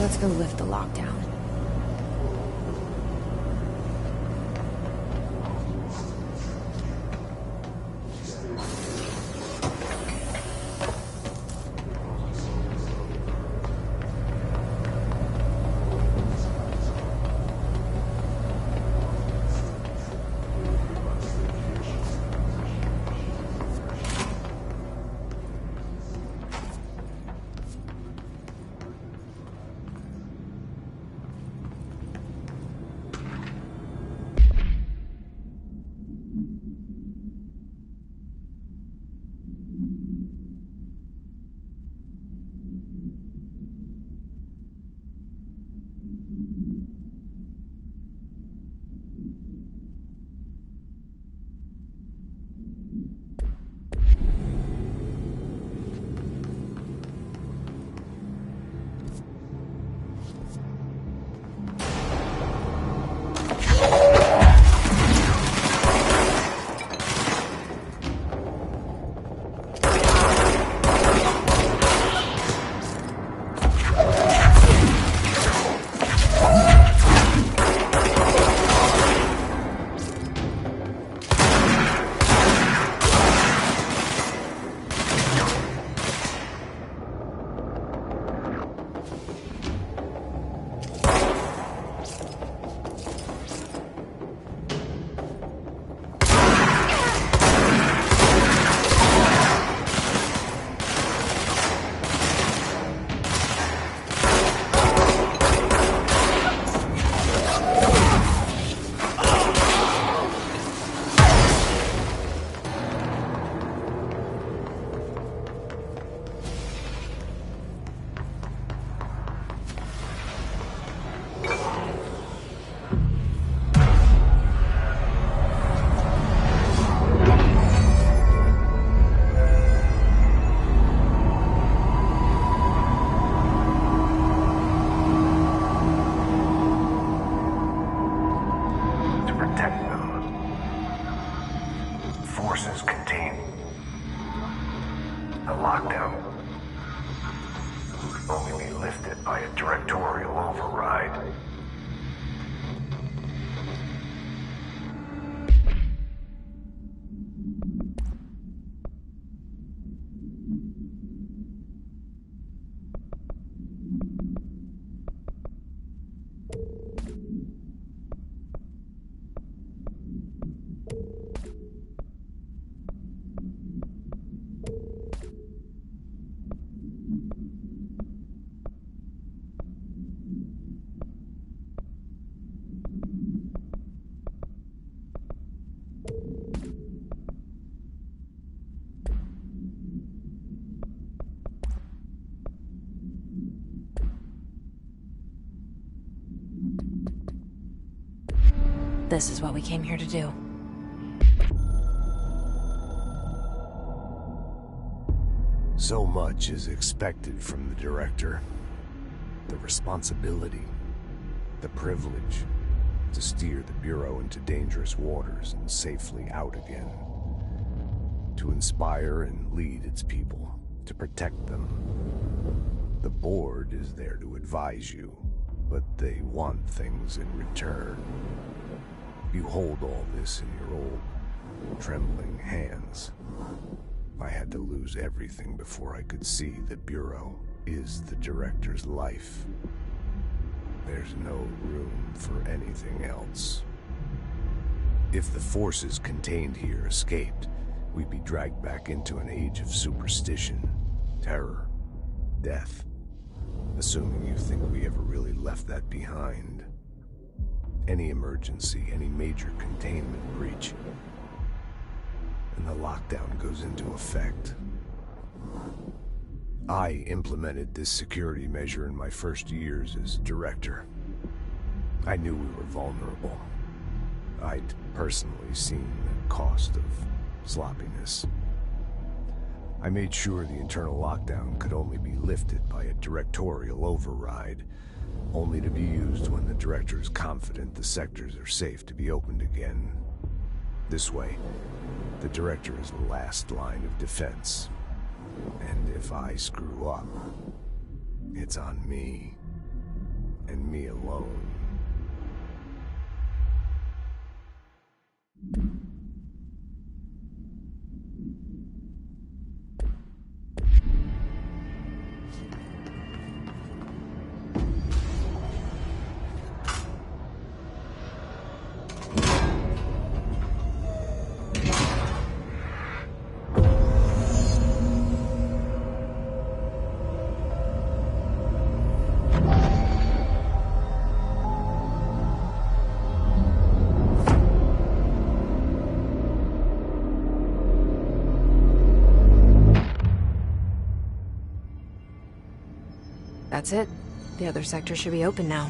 Let's go lift the lockdown. The lockdown could only be lifted by a directorial override. This is what we came here to do. So much is expected from the director. The responsibility, the privilege to steer the Bureau into dangerous waters and safely out again. To inspire and lead its people, to protect them. The board is there to advise you, but they want things in return. You hold all this in your old, trembling hands. I had to lose everything before I could see the Bureau is the director's life. There's no room for anything else. If the forces contained here escaped, we'd be dragged back into an age of superstition, terror, death. Assuming you think we ever really left that behind. Any emergency, any major containment breach, and the lockdown goes into effect. I implemented this security measure in my first years as director. I knew we were vulnerable. I'd personally seen the cost of sloppiness. I made sure the internal lockdown could only be lifted by a directorial override, only to be used when the director is confident the sectors are safe to be opened again. This way, the director is the last line of defense. And if I screw up, it's on me, and me alone. That's it. The other sector should be open now.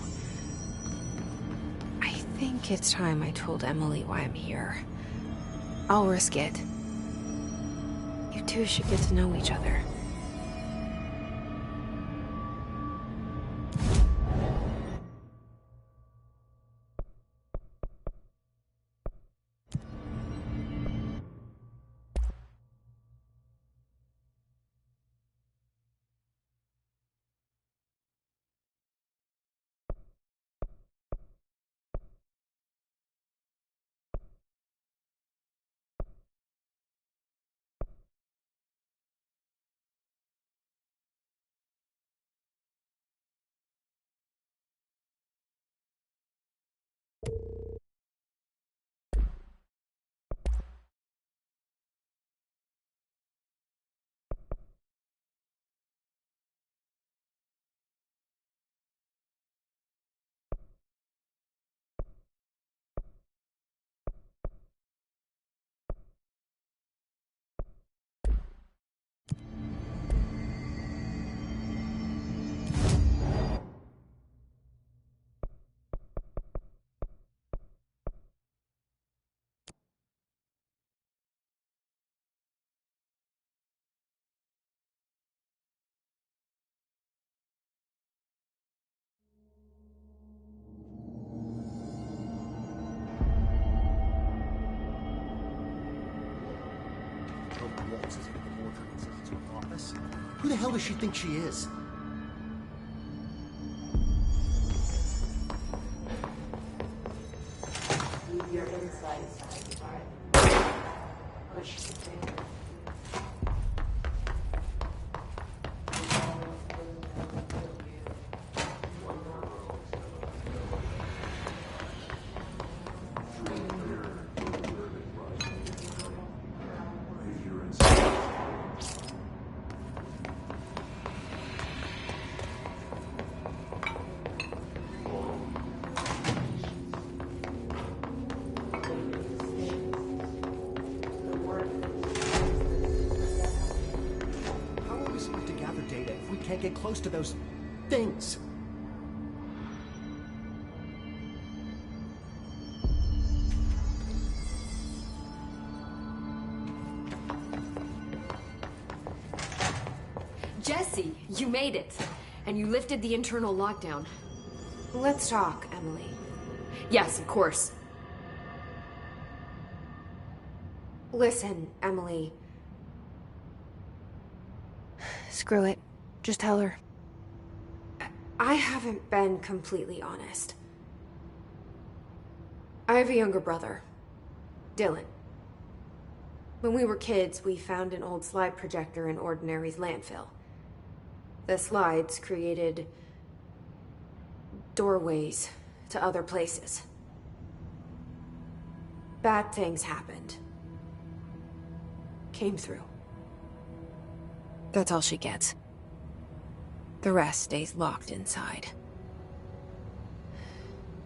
I think it's time I told Emily why I'm here. I'll risk it. You two should get to know each other. Who the hell does she think she is? Leave your insides. Push the thing. Can't get close to those things. Jesse, you made it. And you lifted the internal lockdown. Let's talk, Emily. Yes, of course. Listen, Emily. Screw it. Just tell her. I haven't been completely honest. I have a younger brother, Dylan. When we were kids, we found an old slide projector in Ordinary's landfill. The slides created doorways to other places. Bad things happened. Came through. That's all she gets. The rest stays locked inside.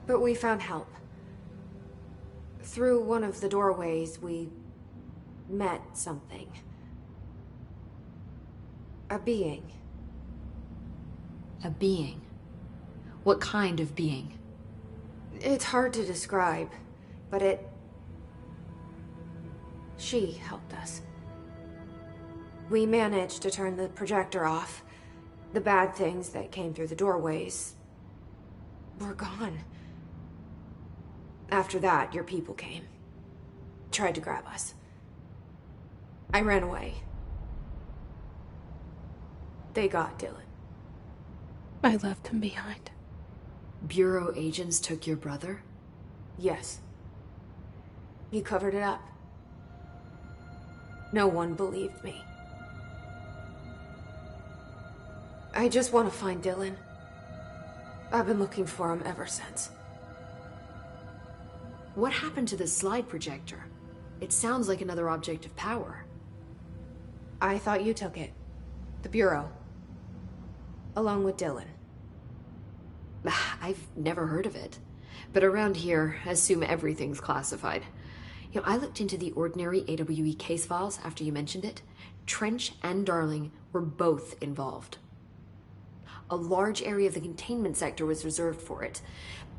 But we found help. Through one of the doorways, we met something. A being. A being? What kind of being? It's hard to describe, but she helped us. We managed to turn the projector off. The bad things that came through the doorways were gone. After that, your people came. Tried to grab us. I ran away. They got Dylan. I left him behind. Bureau agents took your brother? Yes. You covered it up. No one believed me. I just want to find Dylan. I've been looking for him ever since. What happened to the slide projector? It sounds like another object of power. I thought you took it. The Bureau. Along with Dylan. I've never heard of it. But around here, assume everything's classified. You know, I looked into the Ordinary AWE case files after you mentioned it. Trench and Darling were both involved. A large area of the containment sector was reserved for it.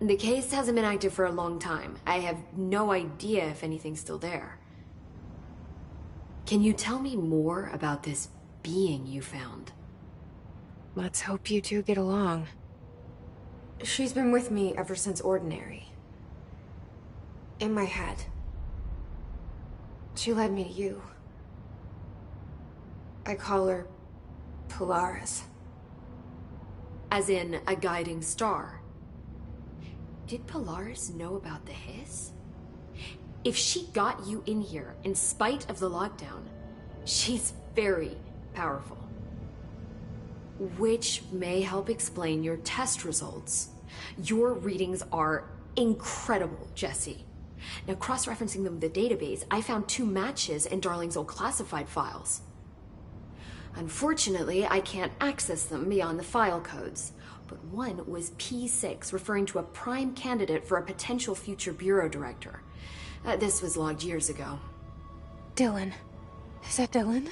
The case hasn't been active for a long time. I have no idea if anything's still there. Can you tell me more about this being you found? Let's hope you two get along. She's been with me ever since Ordinary. In my head. She led me to you. I call her Polaris. As in a guiding star. Did Polaris know about the hiss? If she got you in here in spite of the lockdown, she's very powerful. Which may help explain your test results. Your readings are incredible, Jesse. Now, cross-referencing them with the database, I found 2 matches in Darling's old classified files. Unfortunately, I can't access them beyond the file codes, but one was P6, referring to a prime candidate for a potential future bureau director. This was logged years ago. Dylan. Is that Dylan?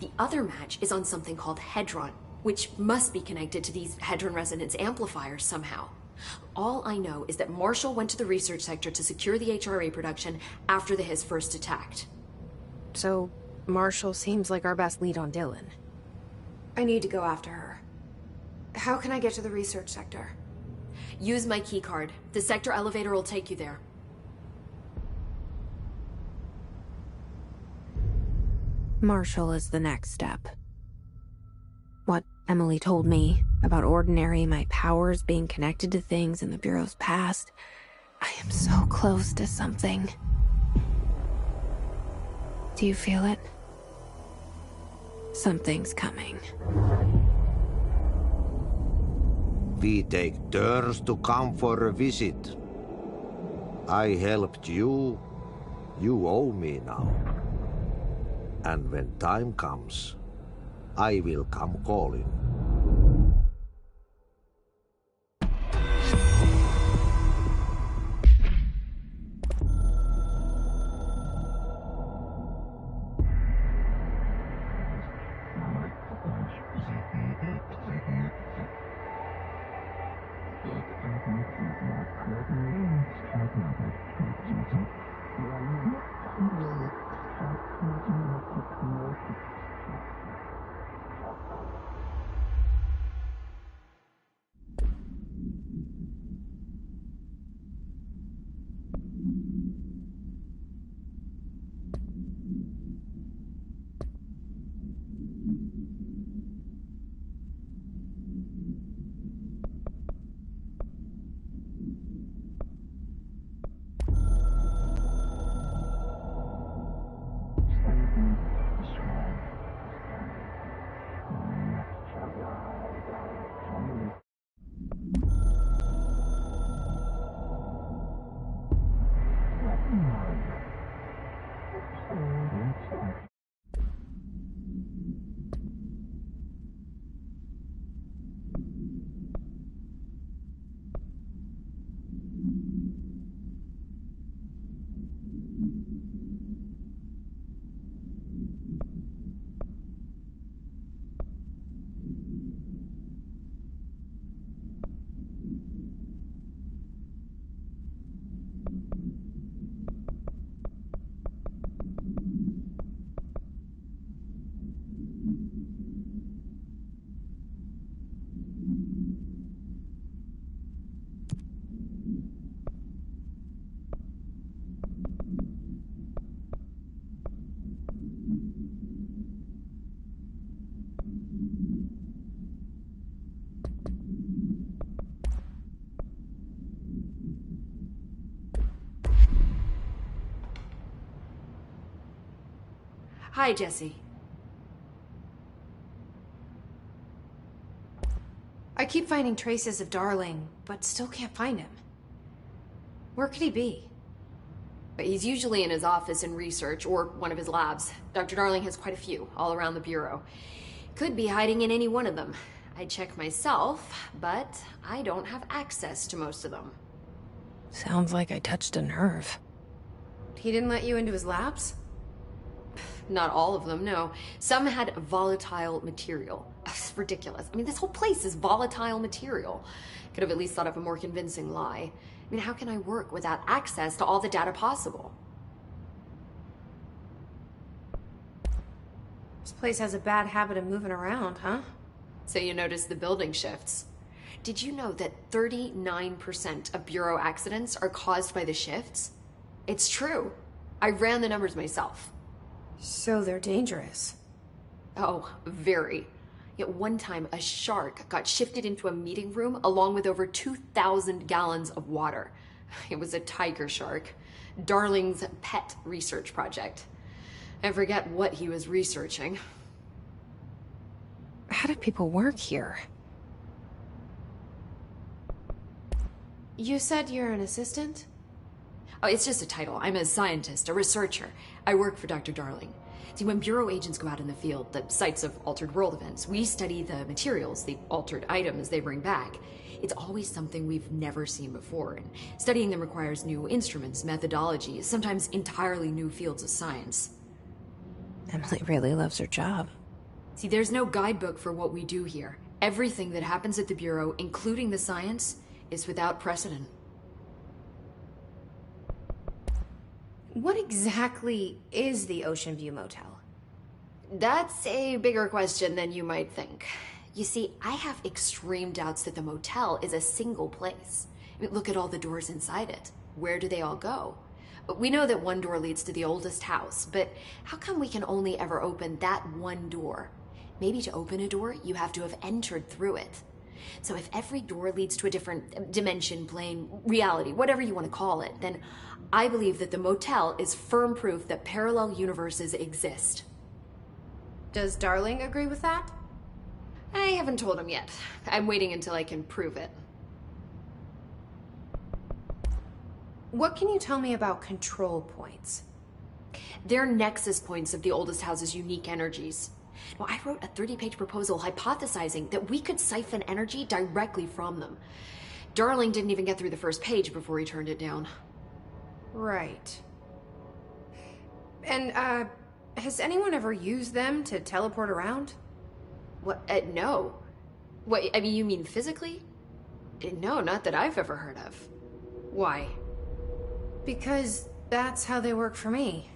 The other match is on something called Hedron, which must be connected to these Hedron resonance amplifiers somehow. All I know is that Marshall went to the research sector to secure the HRA production after the Hiss first attacked. So, Marshall seems like our best lead on Dylan. I need to go after her. How can I get to the research sector? Use my keycard. The sector elevator will take you there. Marshall is the next step. Emily told me about Ordinary, my powers being connected to things in the Bureau's past. I am so close to something. Do you feel it? Something's coming. We take turns to come for a visit. I helped you. You owe me now. And when time comes, I will come calling. Hi, Jesse. I keep finding traces of Darling, but still can't find him. Where could he be? But he's usually in his office in research or one of his labs. Dr. Darling has quite a few all around the Bureau. Could be hiding in any one of them. I check myself, but I don't have access to most of them. Sounds like I touched a nerve. He didn't let you into his labs? Not all of them, no. Some had volatile material. It's ridiculous. I mean, this whole place is volatile material. Could have at least thought of a more convincing lie. I mean, how can I work without access to all the data possible? This place has a bad habit of moving around, huh? So you notice the building shifts. Did you know that 39% of Bureau accidents are caused by the shifts? It's true. I ran the numbers myself. So they're dangerous. Oh, very. Yet one time, a shark got shifted into a meeting room along with over 2,000 gallons of water. It was a tiger shark. Darling's pet research project. I forget what he was researching. How do people work here? You said you're an assistant? Oh, it's just a title. I'm a scientist, a researcher. I work for Dr. Darling. See, when Bureau agents go out in the field, the sites of altered world events, we study the materials, the altered items they bring back. It's always something we've never seen before, and studying them requires new instruments, methodologies, sometimes entirely new fields of science. Emily really loves her job. See, there's no guidebook for what we do here. Everything that happens at the Bureau, including the science, is without precedent. What exactly is the Ocean View Motel? That's a bigger question than you might think. You see, I have extreme doubts that the motel is a single place. I mean, look at all the doors inside it. Where do they all go? We know that one door leads to the oldest house, but how come we can only ever open that one door? Maybe to open a door, you have to have entered through it. So if every door leads to a different dimension, plane, reality, whatever you want to call it, then I believe that the motel is firm proof that parallel universes exist. Does Darling agree with that? I haven't told him yet. I'm waiting until I can prove it. What can you tell me about control points? They're nexus points of the oldest house's unique energies. Now, I wrote a 30-page proposal hypothesizing that we could siphon energy directly from them. Darling didn't even get through the first page before he turned it down. Right. And, has anyone ever used them to teleport around? What? No. What, I mean, you mean physically? No, not that I've ever heard of. Why? Because that's how they work for me.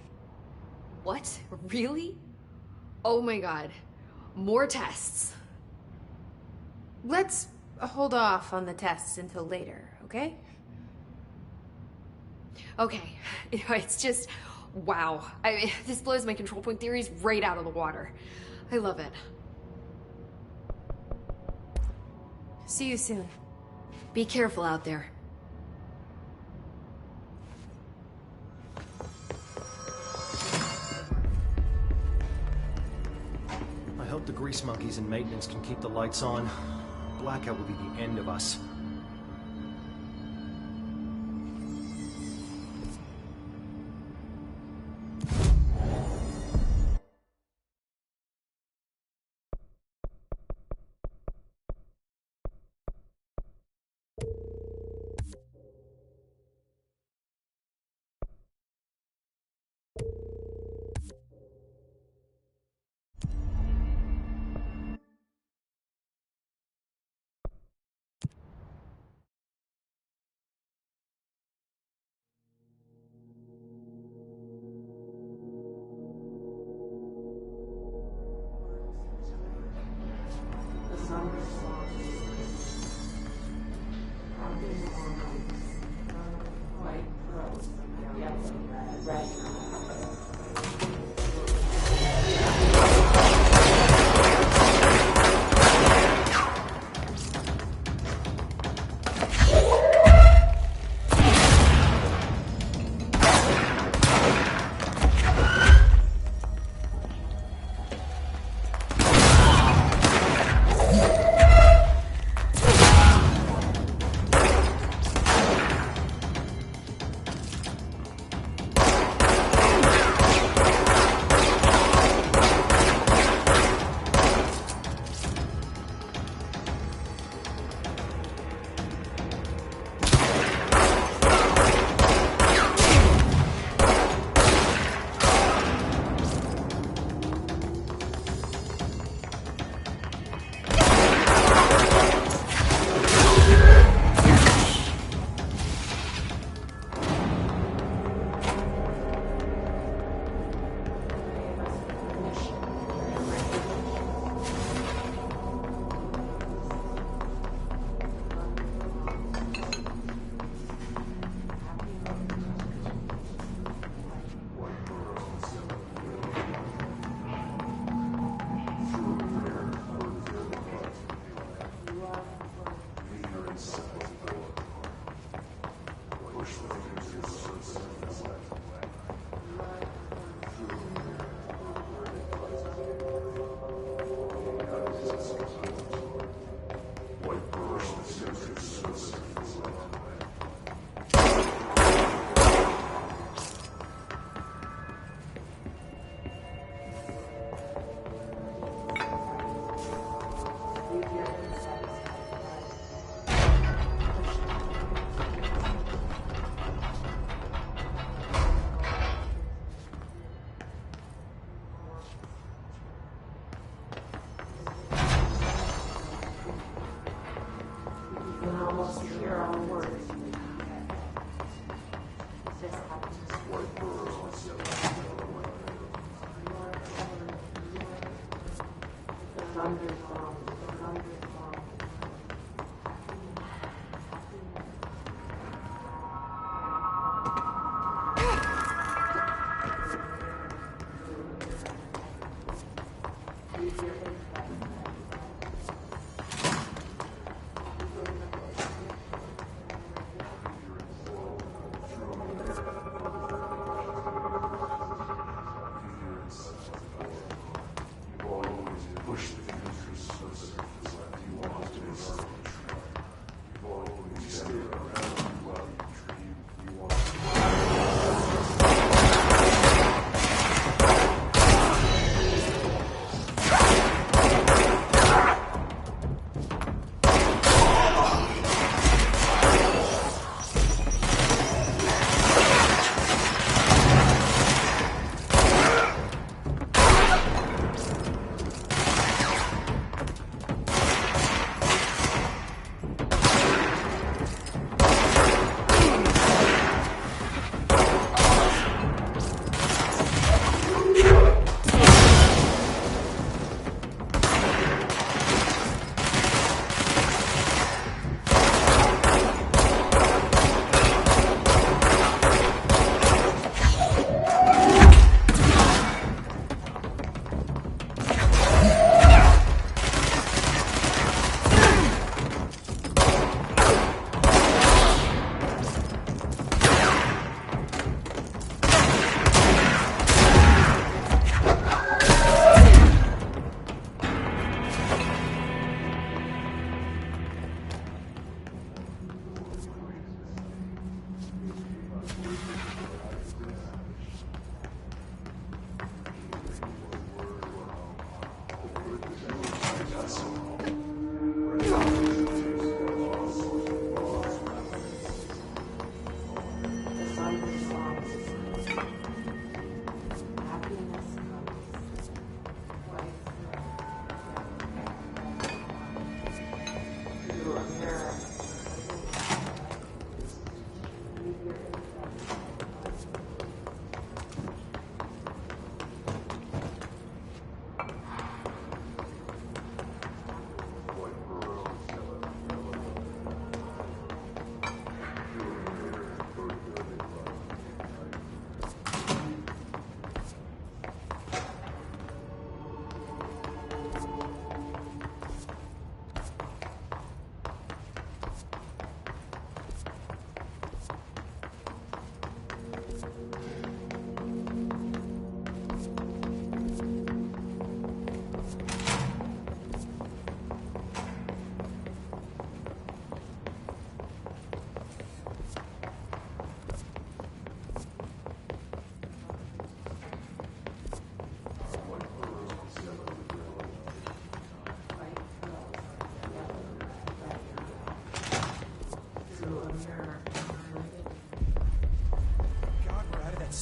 What? Really? Oh my god. More tests. Let's hold off on the tests until later, okay? Okay. It's just, wow. This blows my control point theories right out of the water. I love it. See you soon. Be careful out there. I hope the grease monkeys and maintenance can keep the lights on. Blackout will be the end of us.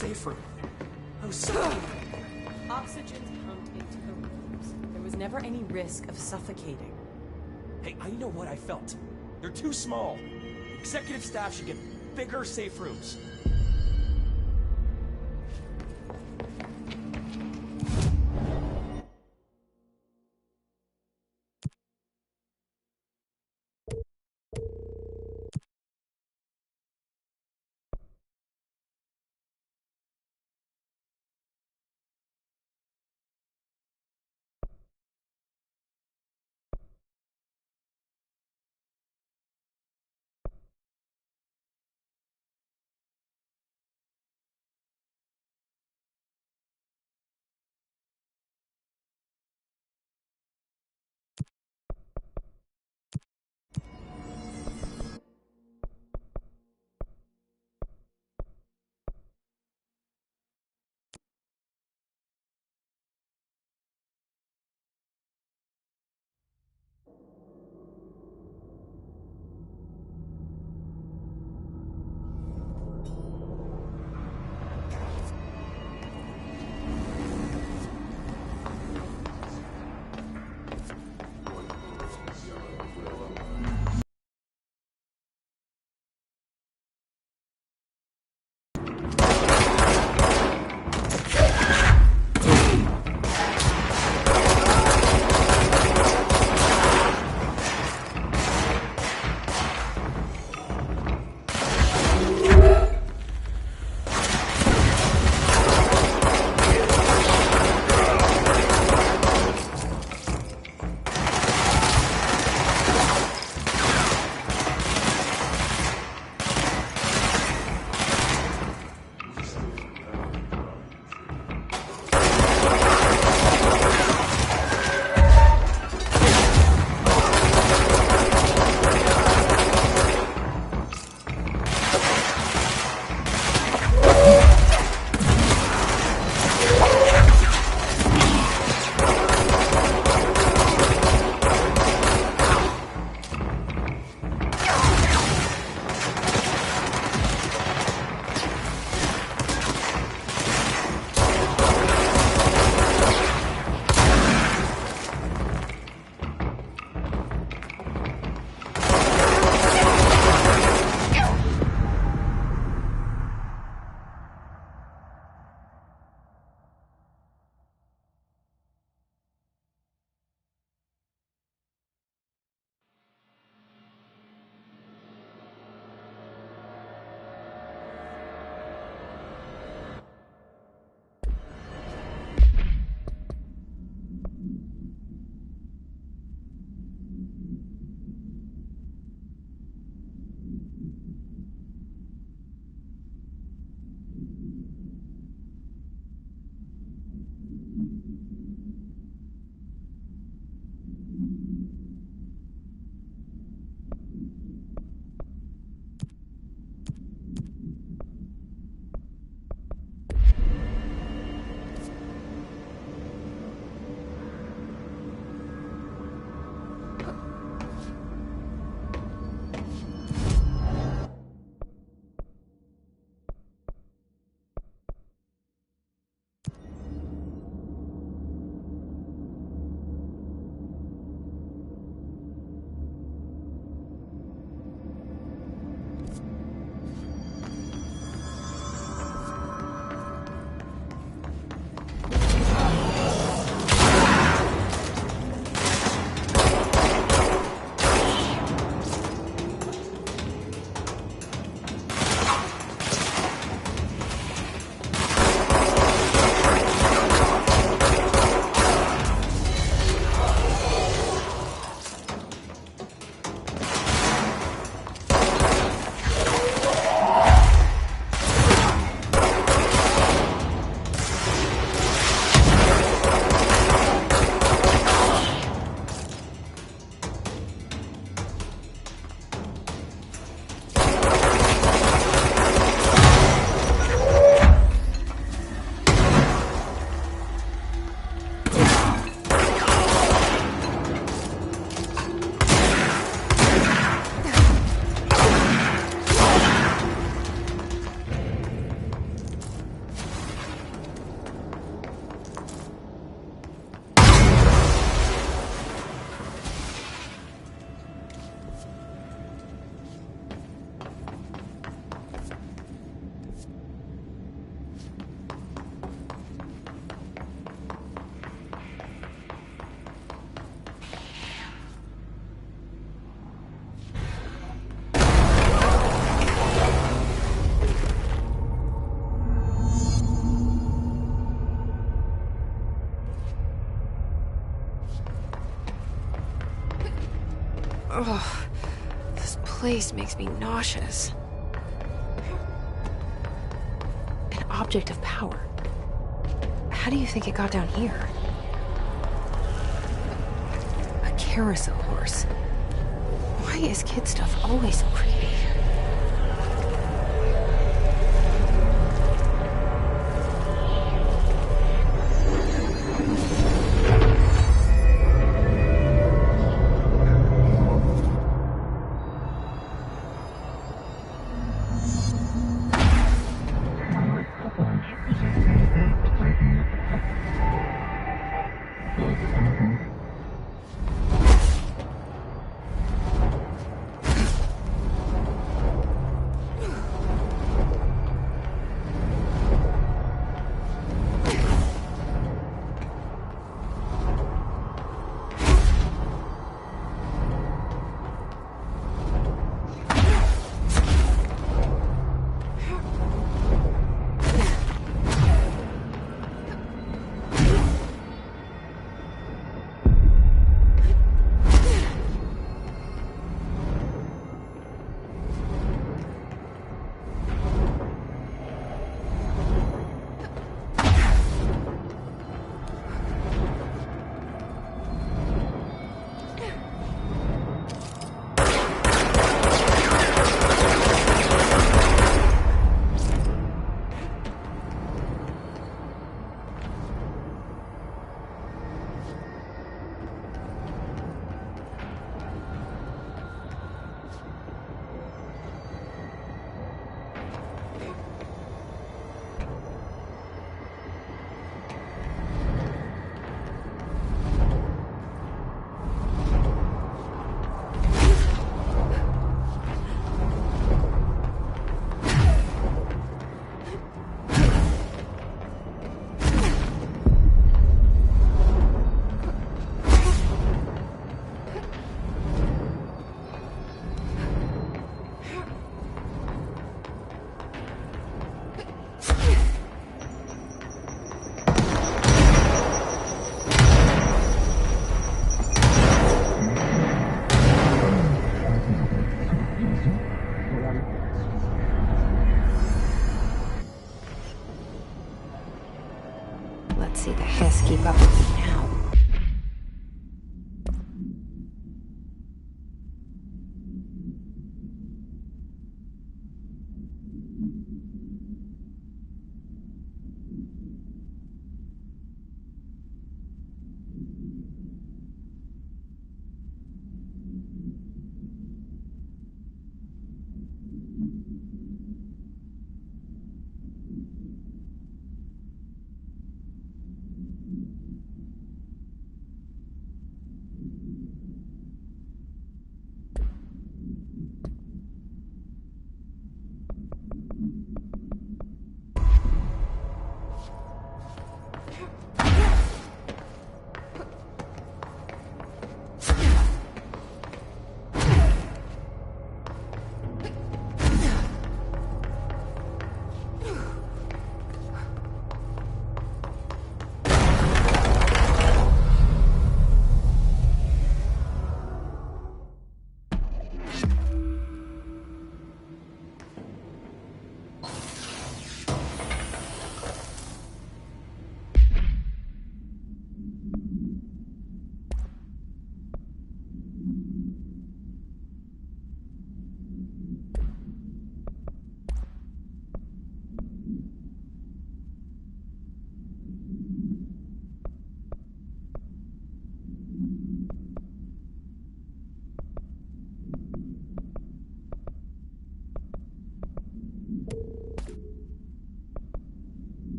Safe room. Oh, so... Oxygen's pumped into the rooms. There was never any risk of suffocating. Hey, I know what I felt. They're too small. Executive staff should get bigger safe rooms. Ugh, this place makes me nauseous. An object of power. How do you think it got down here? A carousel horse. Why is kid stuff always so creepy?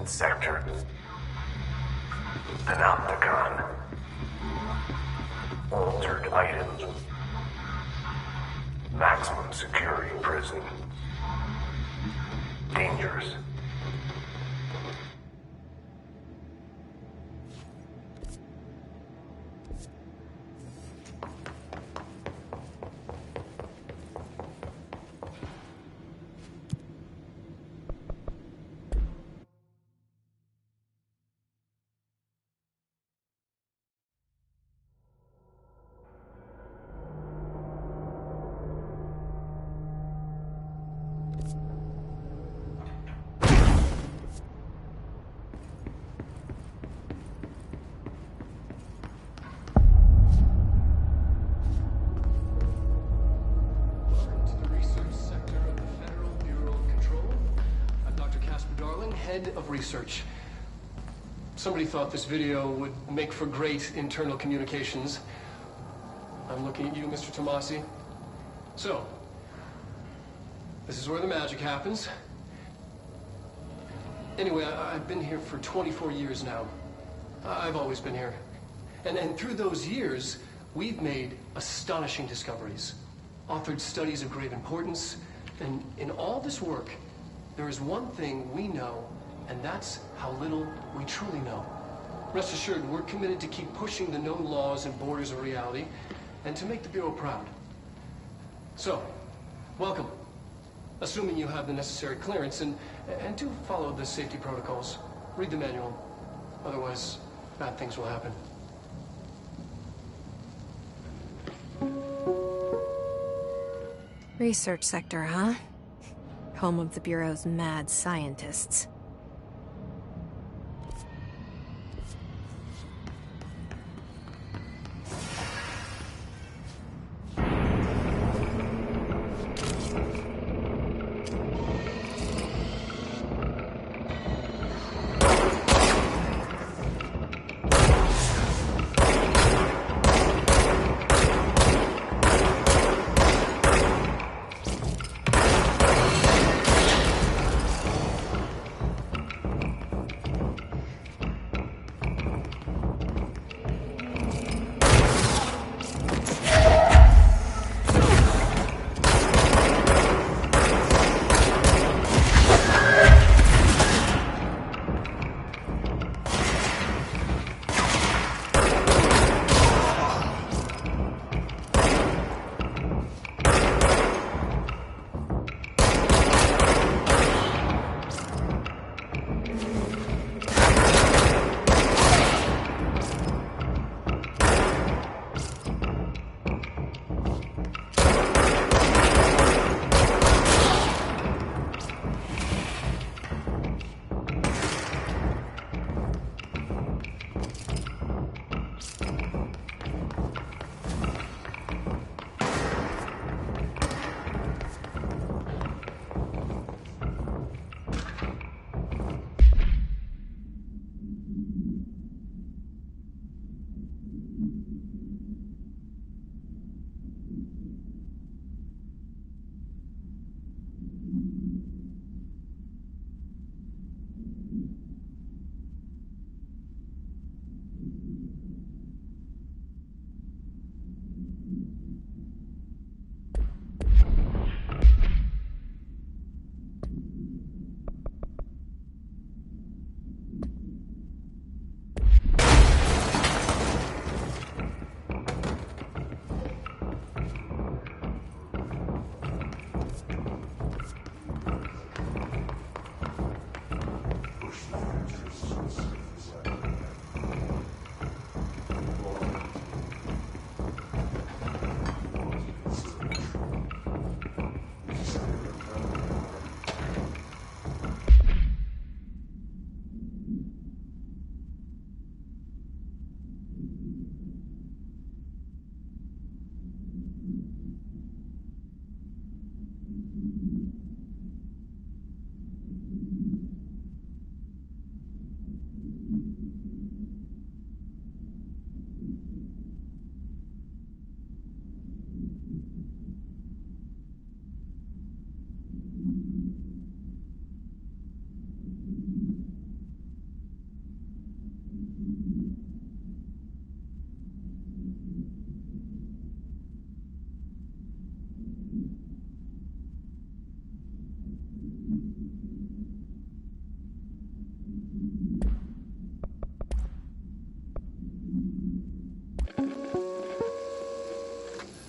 Sector. Panopticon. Altered items. Maximum security prison. Dangerous. Head of research. Somebody thought this video would make for great internal communications. I'm looking at you, Mr. Tomasi. So, this is where the magic happens. Anyway, I've been here for 24 years now. I've always been here. And through those years, we've made astonishing discoveries, authored studies of great importance, and in all this work, there is one thing we know, and that's how little we truly know. Rest assured, we're committed to keep pushing the known laws and borders of reality, and to make the Bureau proud. So, welcome. Assuming you have the necessary clearance, and do follow the safety protocols. Read the manual. Otherwise, bad things will happen. Research sector, huh? Home of the Bureau's mad scientists.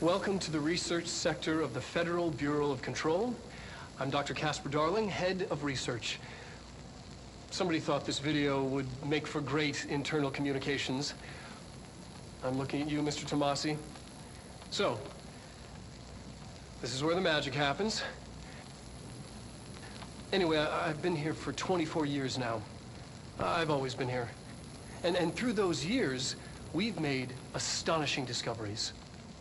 Welcome to the research sector of the Federal Bureau of Control. I'm Dr. Casper Darling, head of research. Somebody thought this video would make for great internal communications. I'm looking at you, Mr. Tomasi. So, this is where the magic happens. Anyway, I've been here for 24 years now. I've always been here. And through those years, we've made astonishing discoveries,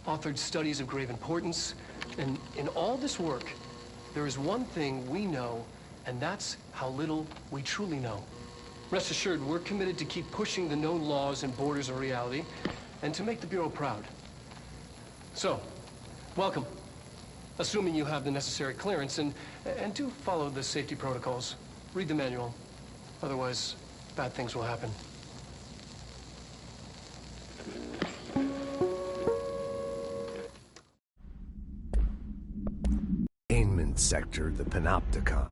authored studies of grave importance, and in all this work, there is one thing we know, and that's how little we truly know. Rest assured, we're committed to keep pushing the known laws and borders of reality, and to make the Bureau proud. So, welcome. Assuming you have the necessary clearance, and do follow the safety protocols. Read the manual. Otherwise, bad things will happen. Containment sector, the Panopticon.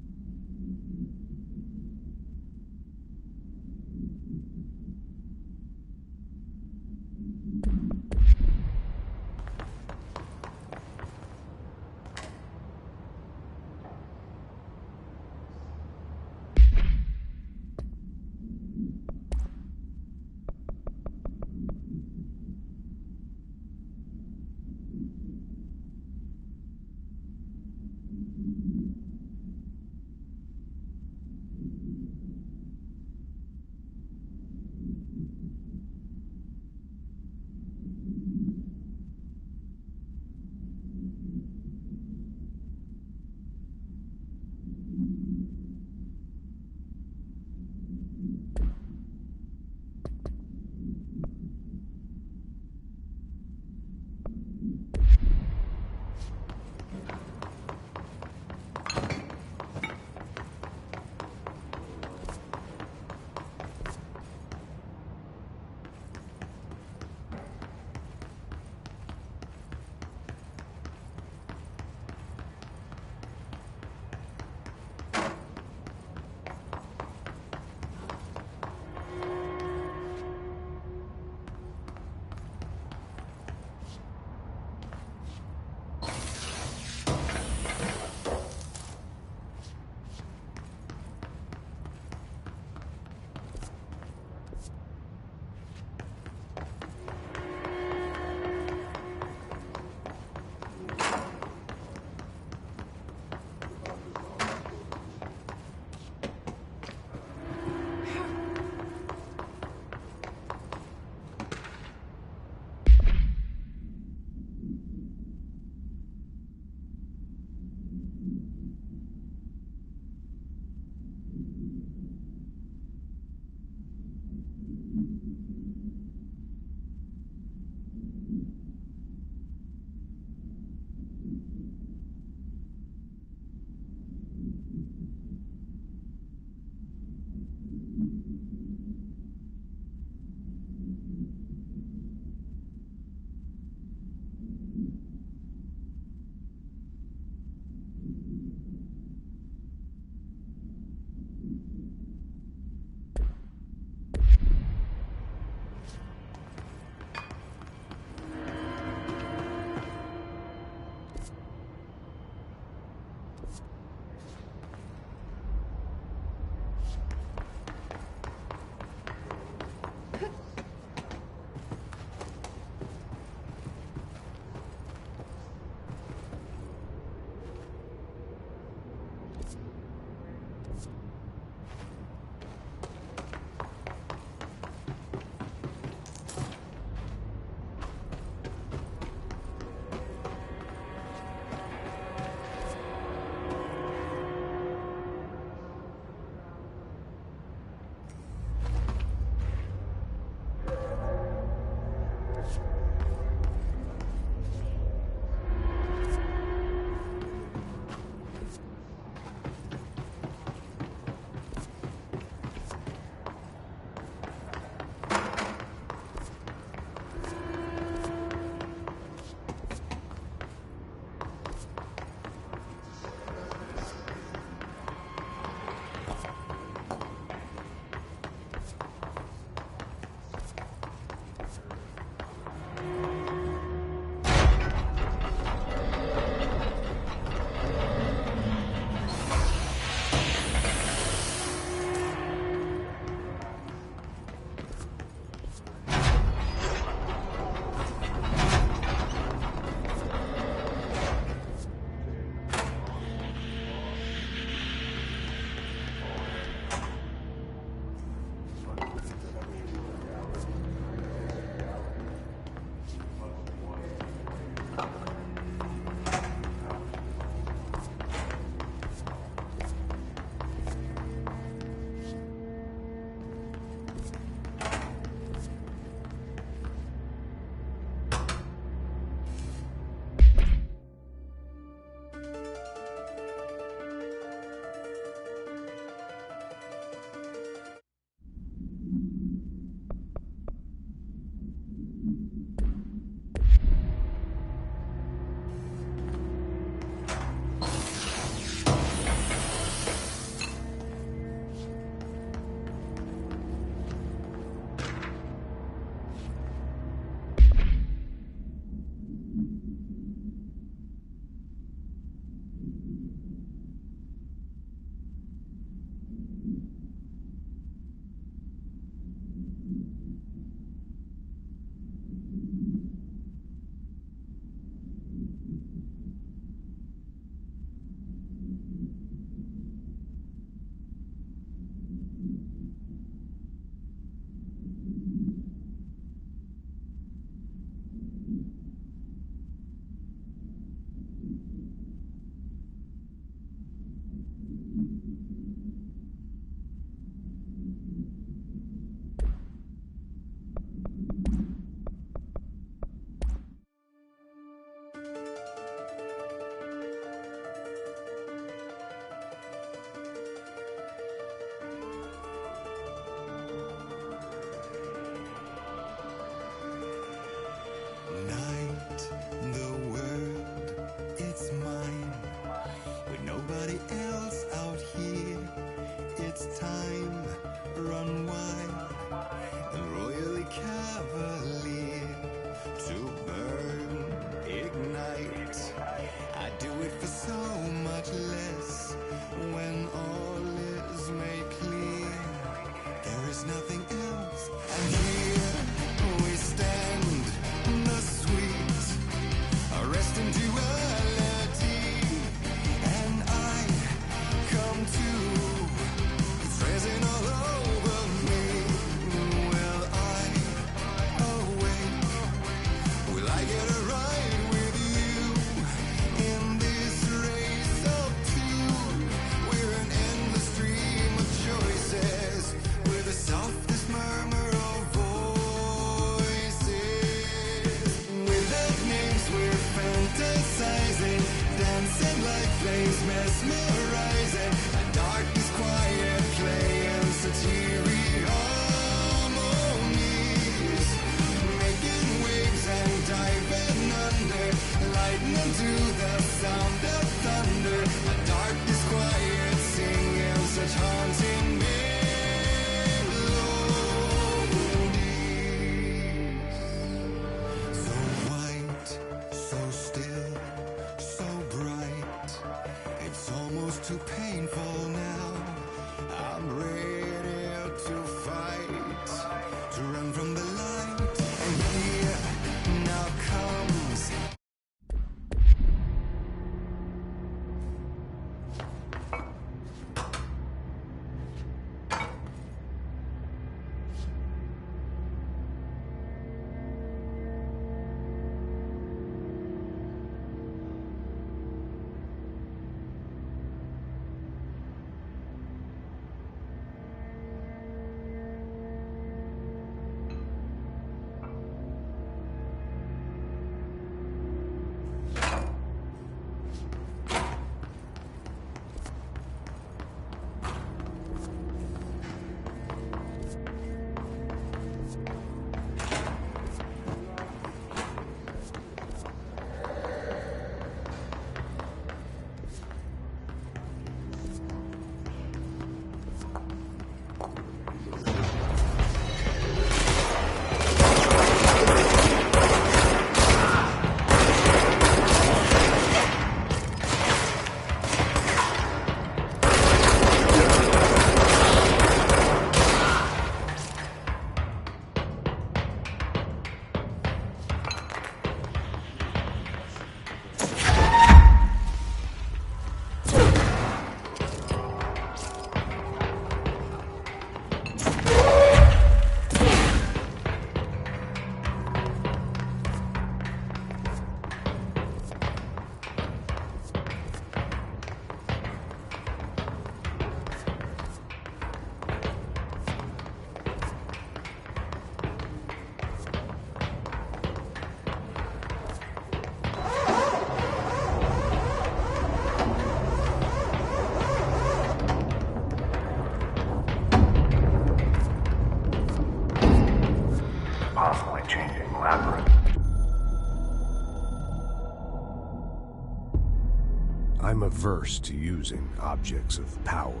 I'm averse to using objects of power.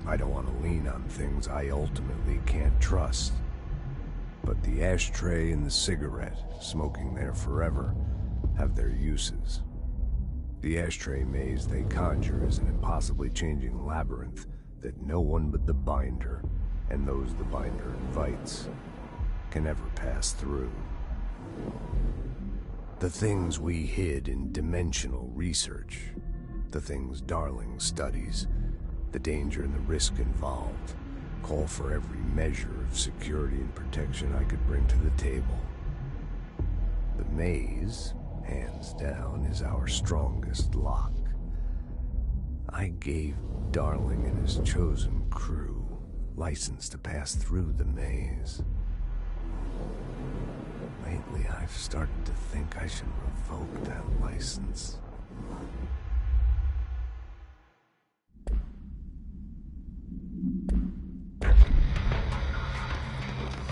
I don't want to lean on things I ultimately can't trust. But the ashtray and the cigarette, smoking there forever, have their uses. The ashtray maze they conjure is an impossibly changing labyrinth that no one but the Binder, and those the Binder invites, can ever pass through. The things we hid in dimensional research, the things Darling studies, the danger and the risk involved, call for every measure of security and protection I could bring to the table. The maze, hands down, is our strongest lock. I gave Darling and his chosen crew license to pass through the maze. Lately, I've started to think I should revoke that license.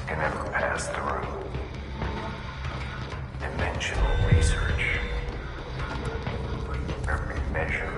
Can never pass through. Dimensional research. Every measure.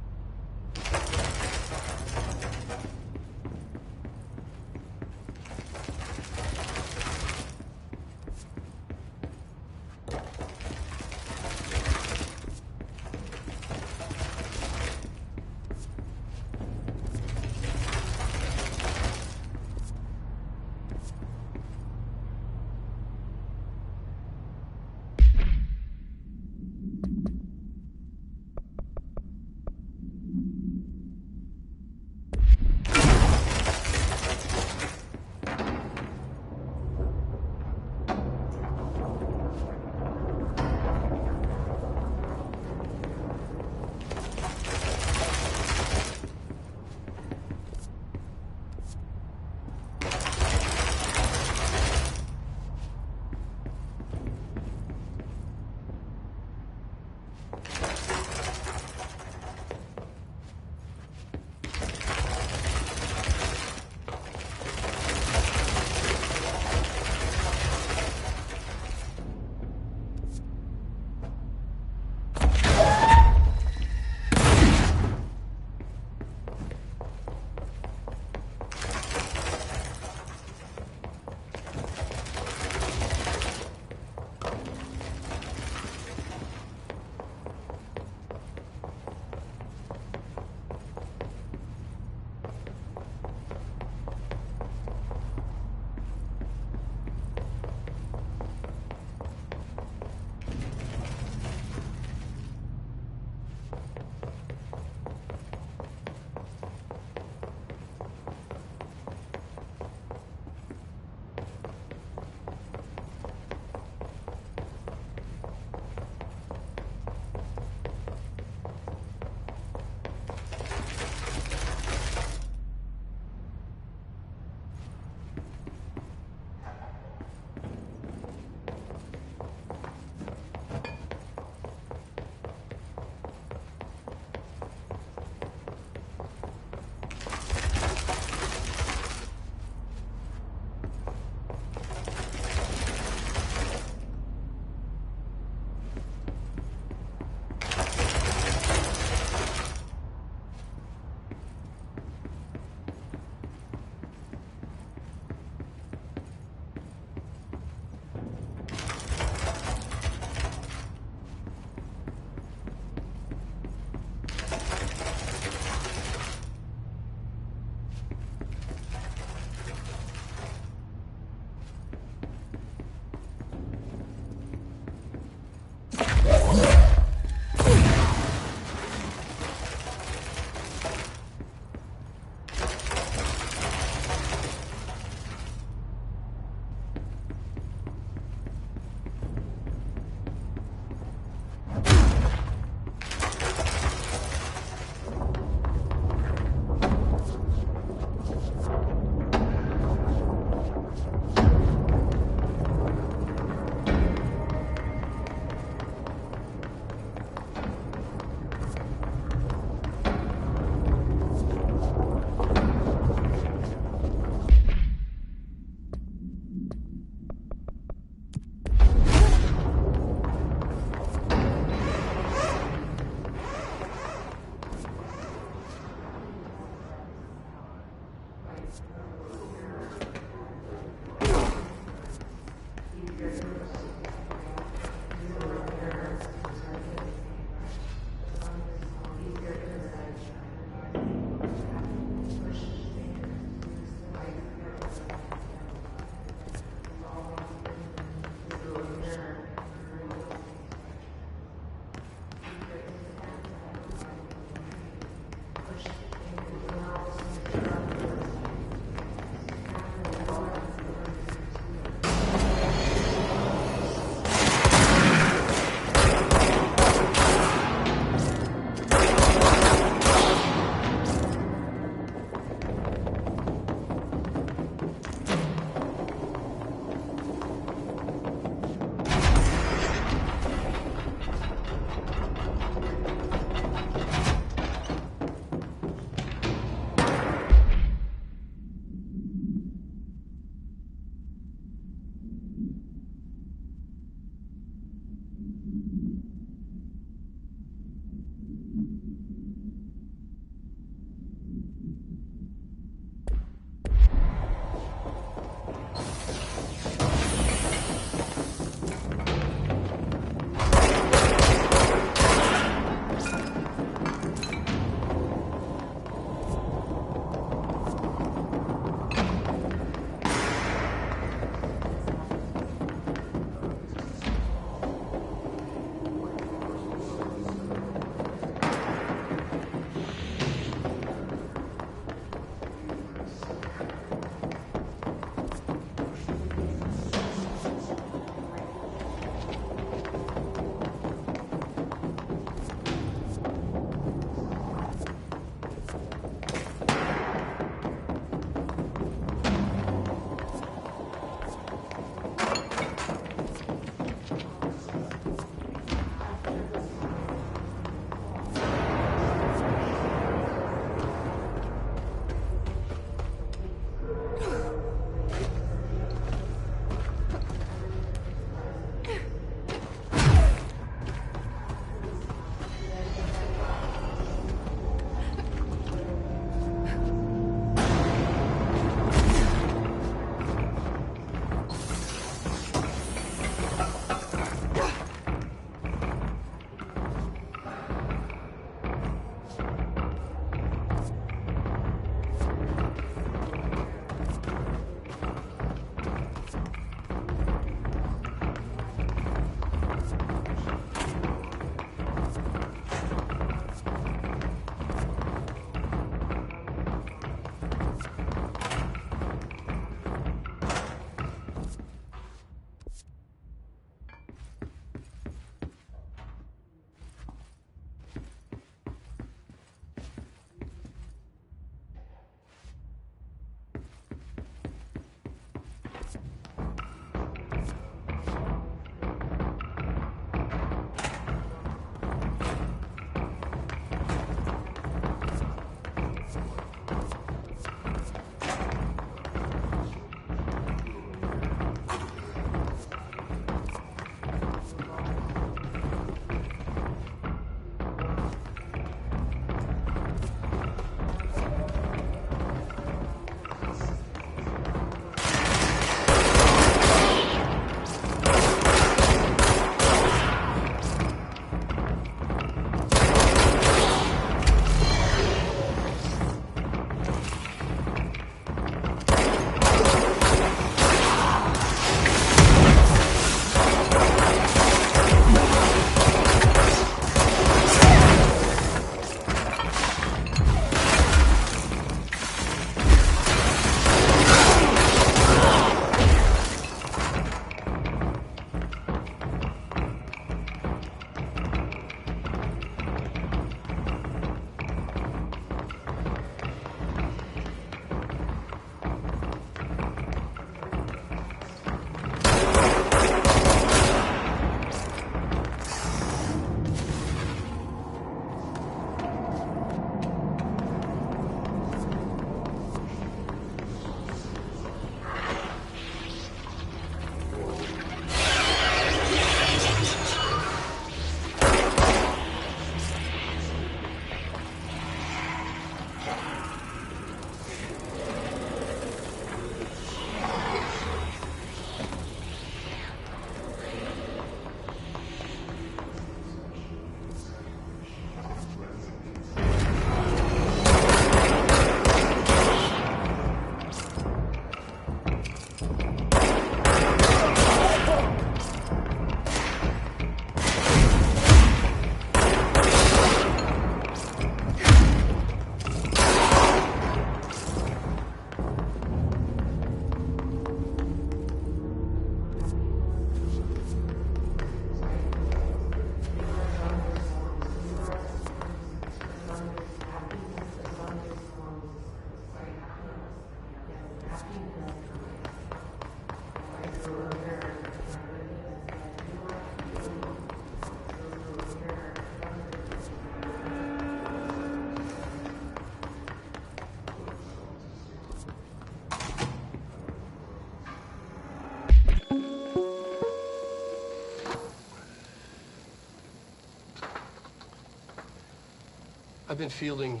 I've been fielding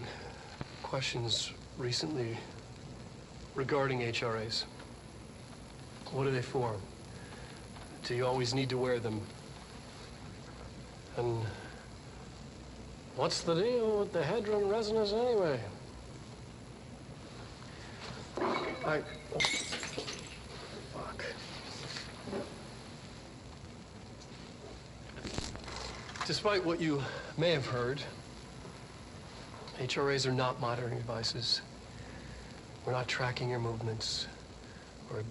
questions recently regarding HRAs. What are they for? Do you always need to wear them? And what's the deal with the Hedron resonance anyway? Fuck. Despite what you may have heard, HRAs are not monitoring devices. We're not tracking your movements or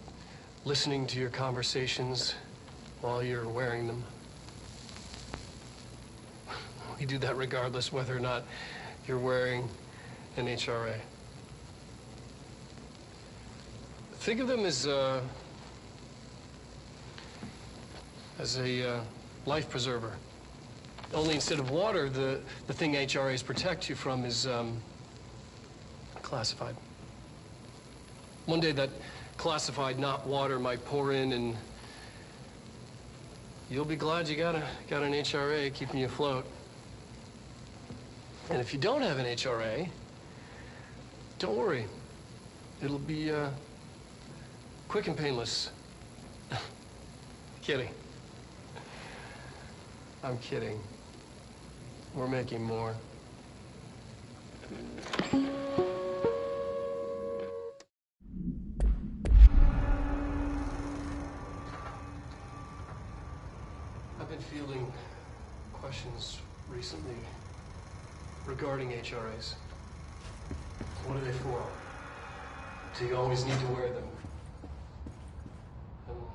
listening to your conversations while you're wearing them. We do that regardless whether or not you're wearing an HRA. Think of them as a life preserver. Only instead of water, the thing HRAs protect you from is classified. One day that classified, not water, might pour in, and you'll be glad you got an HRA keeping you afloat. And if you don't have an HRA, don't worry. It'll be quick and painless. Kidding. I'm kidding. We're making more. I've been fielding questions recently regarding HRAs. What are they for? Do you always need to wear them? Anyway.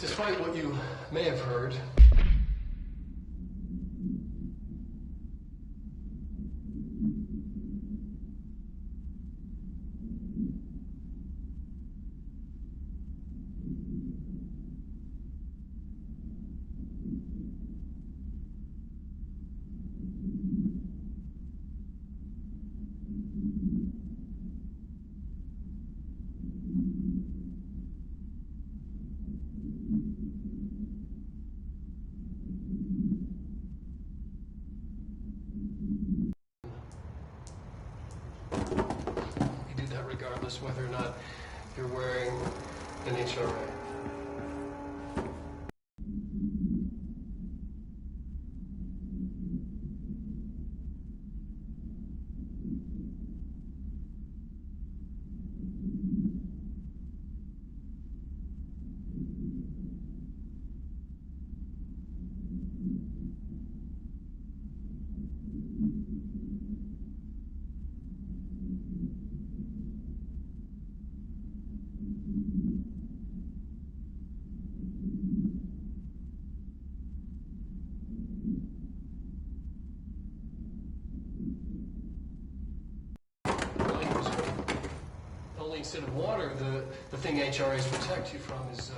Despite what you may have heard, regardless whether or not you're wearing an HRA. instead of water, the thing HRAs protect you from is